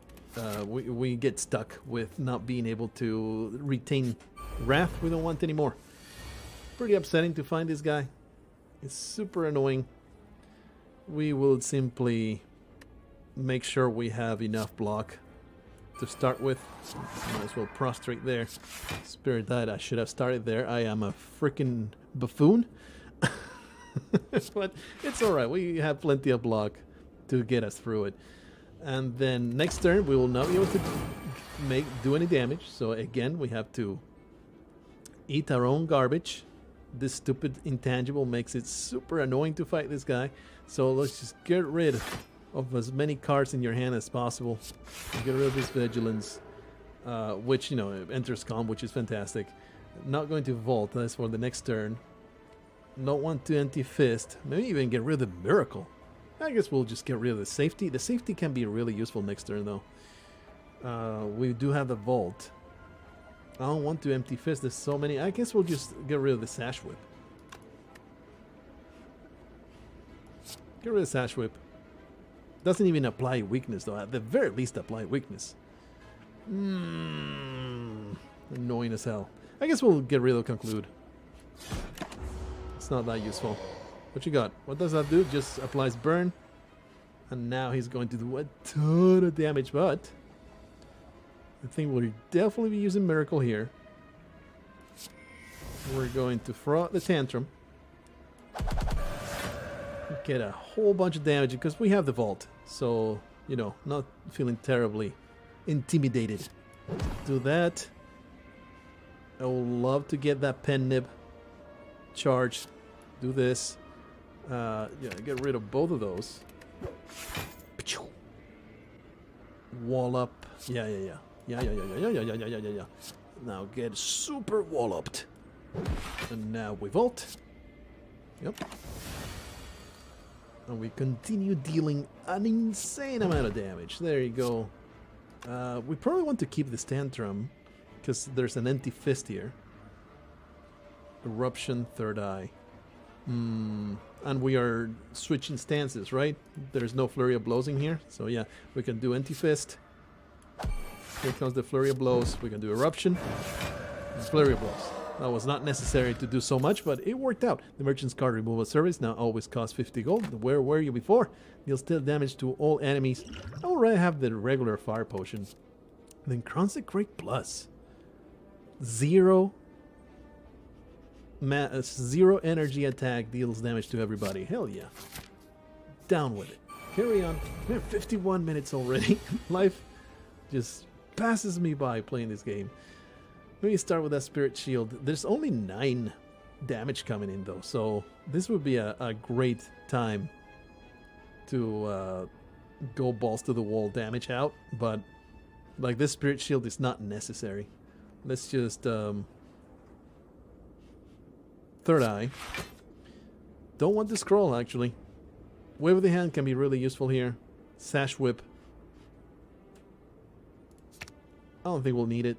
We get stuck with not being able to retain Wrath. We don't want anymore. Pretty upsetting to find this guy. It's super annoying. We will simply make sure we have enough block to start with. Might as well Prostrate there. Spirit died. I should have started there. I am a freaking buffoon. But it's alright. We have plenty of block to get us through it. And then next turn we will not be able to do any damage. So again we have to eat our own garbage. This stupid intangible makes it super annoying to fight this guy. So let's just get rid of as many cards in your hand as possible. Get rid of this Vigilance, which, you know, enters comp, which is fantastic. Not going to Vault, that's for the next turn. Not want to Empty Fist. Maybe even get rid of the Miracle. I guess we'll just get rid of the Safety. The Safety can be really useful next turn, though. We do have the Vault. I don't want to Empty Fist. There's so many. I guess we'll just get rid of the Sash Whip. Get rid of the Sash Whip. Doesn't even apply weakness, though. At the very least, apply weakness. Annoying as hell. I guess we'll get rid of Conclude. It's not that useful. What you got? What does that do? Just applies burn. And now he's going to do a ton of damage, but I think we'll definitely be using Miracle here. We're going to throw out the Tantrum. Get a whole bunch of damage because we have the Vault. So, you know, not feeling terribly intimidated. Do that. I would love to get that Pen Nib charged. Do this. Yeah, get rid of both of those. Wall up. Yeah. Now get super walloped. And now we vault. Yep. And we continue dealing an insane amount of damage. There you go. We probably want to keep this Tantrum because there's an empty fist here. Eruption, third eye. And we are switching stances, right? There's no flurry of blows in here. So yeah, we can do empty fist. Here comes the flurry of blows. We can do eruption. Flurry of blows. That was not necessary to do so much, but it worked out. The merchant's card removal service now always costs 50 gold. Where were you before? Deals still damage to all enemies. I already have the regular fire potion. Then Consecrate Plus. Zero energy attack deals damage to everybody. Hell yeah. Down with it. Carry on. We have 51 minutes already. Life just passes me by playing this game. Let me start with that Spirit Shield. There's only 9 damage coming in though, so this would be a great time to go balls to the wall damage out, but like this Spirit Shield is not necessary. Let's just third eye. Don't want the scroll actually. Wave of the Hand can be really useful here. Sash Whip. I don't think we'll need it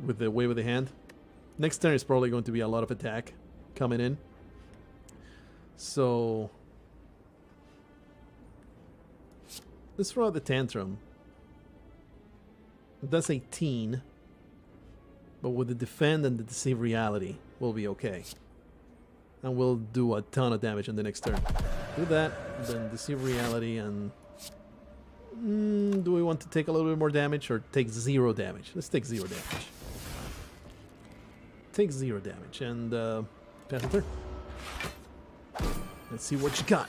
with the Wave of the Hand. Next turn is probably going to be a lot of attack coming in. So let's throw out the Tantrum. That's 18. But with the Defend and the Deceive Reality, we'll be okay. And we'll do a ton of damage on the next turn. Do that, then Deceive Reality, and do we want to take a little bit more damage or take 0 damage? Let's take 0 damage. Take 0 damage and pass the turn. Let's see what you got.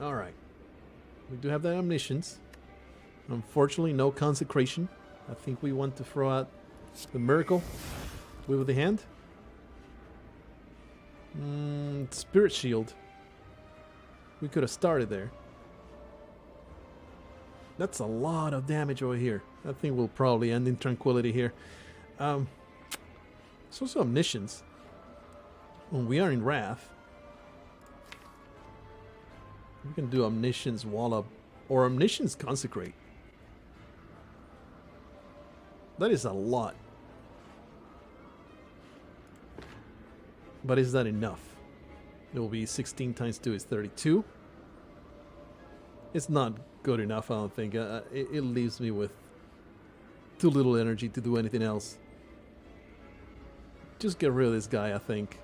Alright. We do have that Omniscience. Unfortunately, no Consecration. I think we want to throw out the Miracle. Wave of the Hand. Spirit Shield. We could have started there. That's a lot of damage over here. I think we'll probably end in Tranquility here. It's also Omniscience. When we are in Wrath, we can do Omniscience Wallop or Omniscience Consecrate. That is a lot. But is that enough? It will be 16 times 2 is 32. It's not good enough, I don't think. It leaves me with too little energy to do anything else. Just get rid of this guy, I think.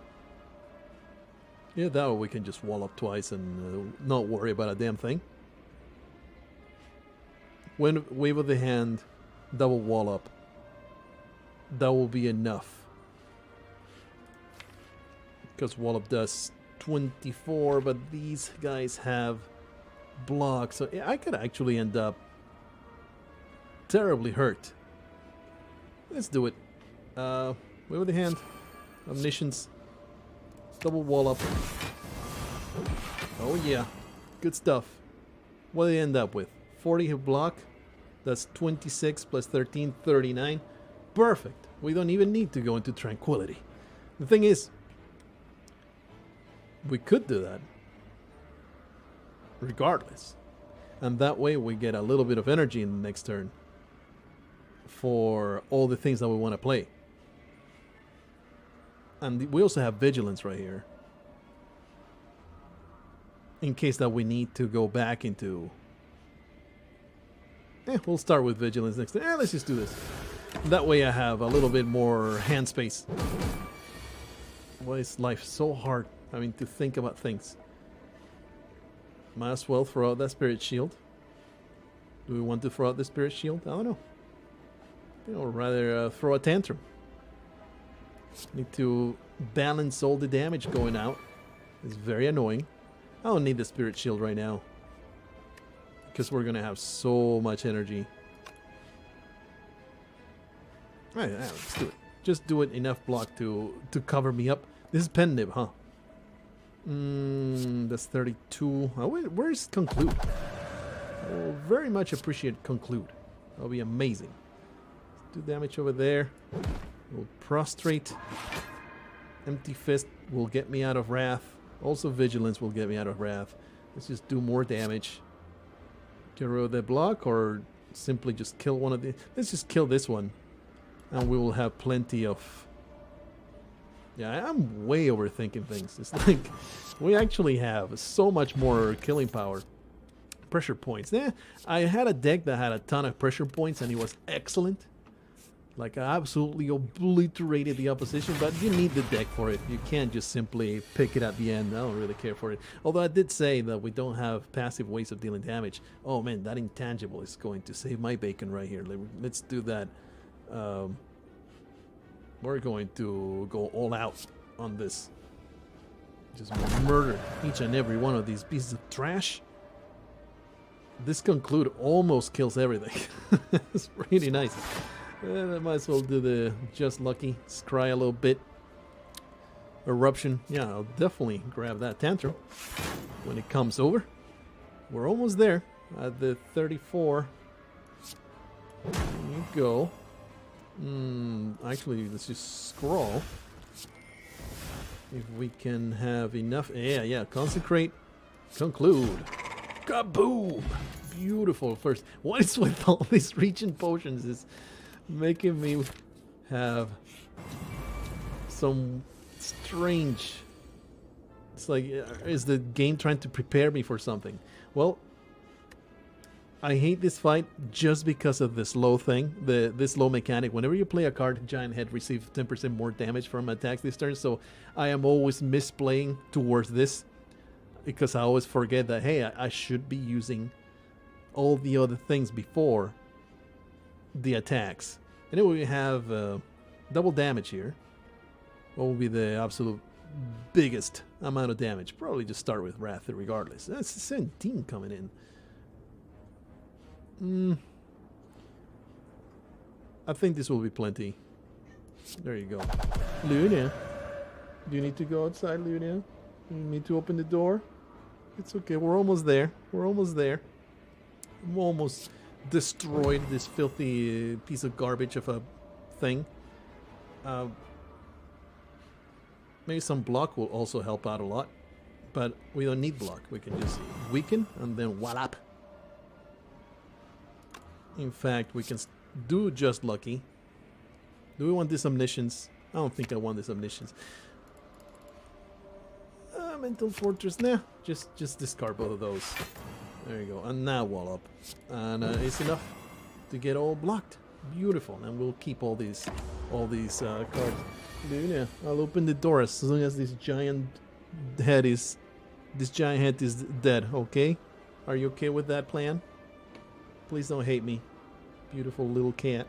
Yeah, that way we can just wall up twice and not worry about a damn thing. When Wave of the Hand, double wall up. That will be enough. Because Wallop does 24, but these guys have block, so I could actually end up terribly hurt. Let's do it. Wave of the Hand, Omniscience, double Wallop. Oh yeah, good stuff. What do they end up with? 40 hit block. That's 26 plus 13, 39. Perfect. We don't even need to go into Tranquility. The thing is, we could do that regardless, and that way we get a little bit of energy in the next turn for all the things that we want to play. And we also have Vigilance right here in case that we need to go back into... we'll start with Vigilance next turn. Let's just do this. That way I have a little bit more hand space. Why is life so hard? I mean, to think about things. Might as well throw out that spirit shield. Do we want to throw out the spirit shield? I don't know. I think I'd rather throw a tantrum. Need to balance all the damage going out. It's very annoying. I don't need the spirit shield right now, because we're gonna have so much energy. Alright, let's do it. Just do it enough block to cover me up. This is pen nib, huh? That's 32. Oh, where's conclude? I will very much appreciate conclude. That'll be amazing. Let's do damage over there. We'll prostrate. Empty fist will get me out of wrath. Also vigilance will get me out of wrath. Let's just do more damage. Get rid of the block, or simply just kill one of the... Let's just kill this one. And we will have plenty of... Yeah, I'm way overthinking things. It's like, we actually have so much more killing power. Pressure points. Yeah, I had a deck that had a ton of pressure points and it was excellent. Like, I absolutely obliterated the opposition, but you need the deck for it. You can't just simply pick it at the end. I don't really care for it. Although I did say that we don't have passive ways of dealing damage. Oh man, that intangible is going to save my bacon right here. Let's do that. We're going to go all out on this. Just murder each and every one of these pieces of trash. This conclude almost kills everything. It's really nice. And I might as well do the just lucky, scry a little bit. Eruption. Yeah, I'll definitely grab that tantrum when it comes over. We're almost there at the 34. There you go. Actually, let's just scroll. If we can have enough. Yeah. Consecrate. Conclude. Kaboom! Beautiful first. What is with all these region potions is making me have some strange... It's like, is the game trying to prepare me for something? Well, I hate this fight just because of the slow thing, this slow mechanic. Whenever you play a card, Giant Head receives 10% more damage from attacks this turn, so I am always misplaying towards this, because I always forget that, hey, I should be using all the other things before the attacks. Anyway, we have double damage here. What will be the absolute biggest amount of damage? Probably just start with Wrath regardless. That's 17 coming in. I think this will be plenty. There you go. Luna, do you need to go outside, Luna? You need to open the door? It's okay, we're almost there. We're almost there. I'm almost destroyed this filthy piece of garbage of a thing. Maybe some block will also help out a lot. But we don't need block. We can just weaken and then wallop. In fact, we can do just lucky. Do we want this omniscience? I don't think I want this omniscience. Mental fortress. Nah, just discard both of those. There you go. And now wall up. And it's enough to get all blocked. Beautiful. And we'll keep all these cards. Yeah, I'll open the door as soon as this giant head is dead. Okay? Are you okay with that plan? Please don't hate me. Beautiful little cat.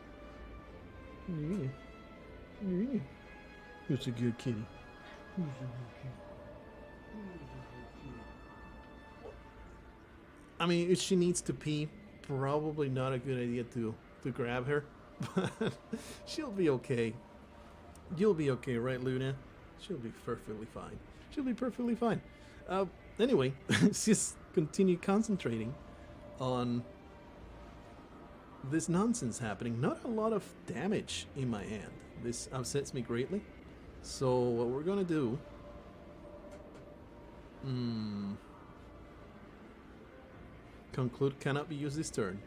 Who's a good kitty? I mean, if she needs to pee, probably not a good idea to grab her. But she'll be okay. You'll be okay, right, Luna? She'll be perfectly fine. She'll be perfectly fine. Anyway, just continue concentrating on this nonsense happening. Not a lot of damage in my hand. This upsets me greatly. So what we're gonna do... Conclude cannot be used this turn.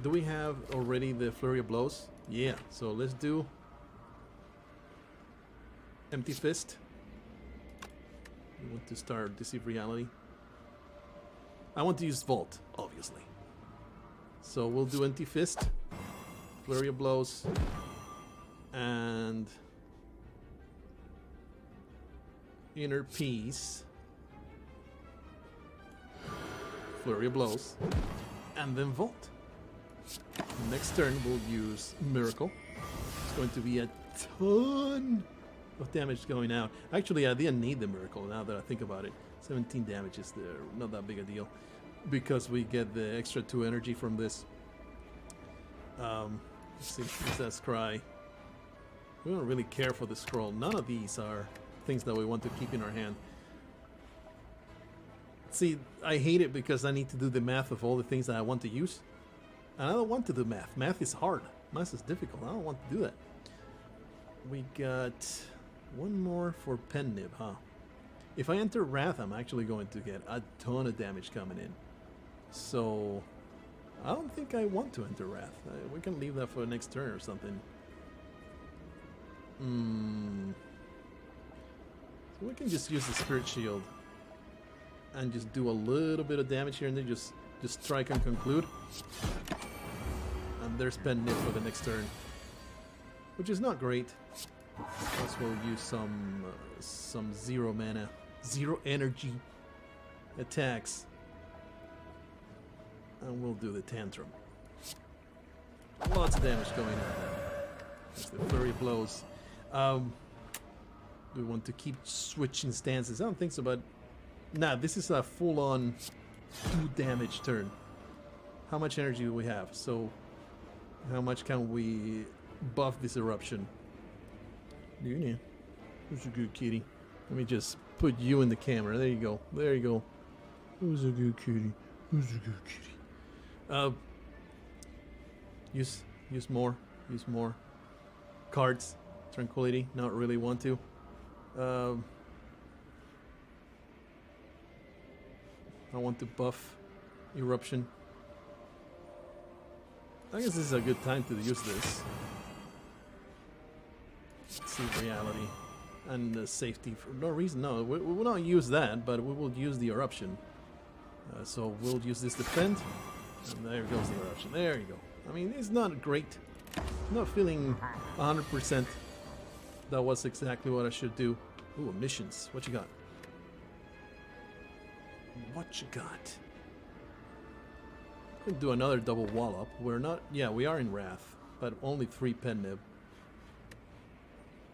Do we have already the Flurry of Blows? Yeah, so let's do Empty Fist. We want to start Deceive Reality. I want to use Vault, obviously. So we'll do Empty Fist, Flurry of Blows, and Inner Peace. Flurry of Blows. And then Volt. Next turn we'll use Miracle. It's going to be a ton of damage going out. Actually, I didn't need the Miracle now that I think about it. 17 damage is not that big a deal. Because we get the extra 2 energy from this. Let's see, what's that scry? We don't really care for the scroll. None of these are things that we want to keep in our hand. See, I hate it because I need to do the math of all the things that I want to use. And I don't want to do math. Math is hard. Math is difficult. I don't want to do that. We got one more for Pen Nib, huh? If I enter Wrath, I'm actually going to get a ton of damage coming in. So, I don't think I want to enter Wrath. We can leave that for the next turn or something. So we can just use the Spirit Shield and just do a little bit of damage here and then just strike and conclude. And there's Pen Nib for the next turn, which is not great. Plus we'll use some 0 mana, 0 energy attacks. And we'll do the Tantrum. Lots of damage going on. There's the Flurry of Blows. Do we want to keep switching stances? I don't think so, but... Nah, this is a full-on 2 damage turn. How much energy do we have? So, how much can we buff this eruption? Yeah, who's a good kitty? Let me just put you in the camera. There you go. There you go. Who's a good kitty? Who's a good kitty? Use more. Use more. Cards. Tranquility. Not really want to. I want to buff Eruption. I guess this is a good time to use this. Let's see Reality. And safety for no reason. No, we will not use that, but we will use the Eruption. So we'll use this Defend. And there goes the Eruption. There you go. I mean, it's not great. I'm not feeling 100%. That was exactly what I should do. Ooh, Omniscience. What you got? What you got? We can do another double wallop. We're not... Yeah, we are in Wrath. But only 3 Pen Nib.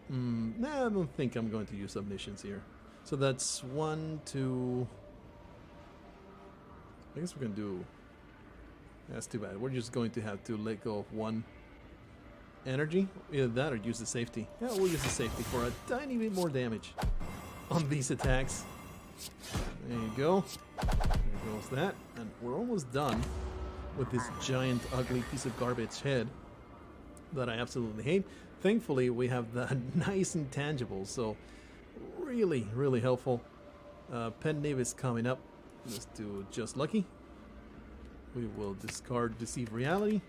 Nah, I don't think I'm going to use Omniscience here. So that's 1, 2... I guess we can do... That's too bad. We're just going to have to let go of 1 energy. Either that or use the safety. Yeah, we'll use the safety for a tiny bit more damage on these attacks. There you go. There goes that. And we're almost done with this giant, ugly piece of garbage head that I absolutely hate. Thankfully, we have the nice intangibles, so really, really helpful. Pen Nib is coming up. Let's do Just Lucky. We will discard Deceive Reality.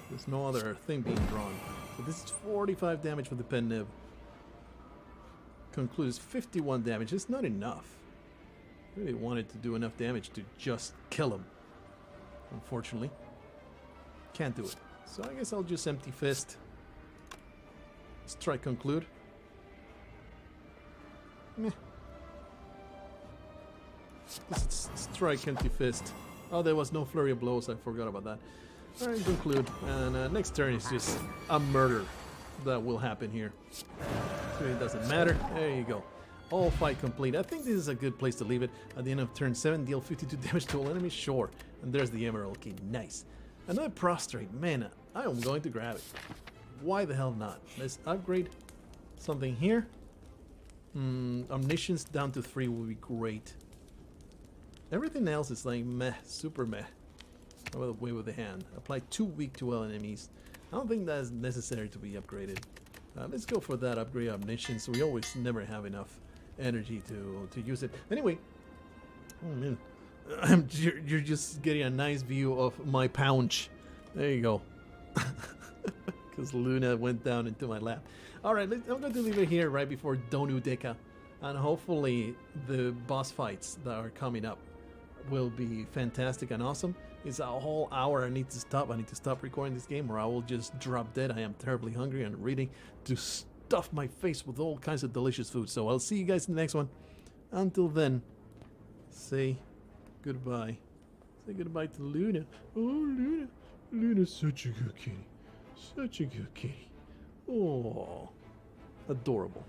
There's no other thing being drawn. So this is 45 damage with the Pen Nib. Concludes 51 damage. It's not enough. Really wanted to do enough damage to just kill him. Unfortunately. Can't do it. So I guess I'll just Empty Fist. Strike Conclude. Meh. Just strike Empty Fist. Oh, there was no Flurry of Blows. I forgot about that. Alright, Conclude. And next turn is just a murder that will happen here. So it doesn't matter. There you go. All fight complete. I think this is a good place to leave it. At the end of turn 7, deal 52 damage to all enemies. Sure. And there's the Emerald Key. Nice. Another Prostrate. Man, I am going to grab it. Why the hell not? Let's upgrade something here. Omniscience down to 3 would be great. Everything else is like meh, super meh. How about the Way with the Hand? Apply 2 weak to all enemies. I don't think that is necessary to be upgraded. Let's go for that upgrade Omniscience. We always never have enough energy to use it. Anyway, oh man, you're just getting a nice view of my pouch. There you go. Because Luna went down into my lap. Alright, I'm going to leave it here right before Donu Deka. And hopefully the boss fights that are coming up will be fantastic and awesome. It's a whole hour. I need to stop. I need to stop recording this game or I will just drop dead. I am terribly hungry and ready to stuff my face with all kinds of delicious food. So I'll see you guys in the next one. Until then, say goodbye. Say goodbye to Luna. Oh, Luna. Luna's such a good kitty. Such a good kitty. Oh, adorable.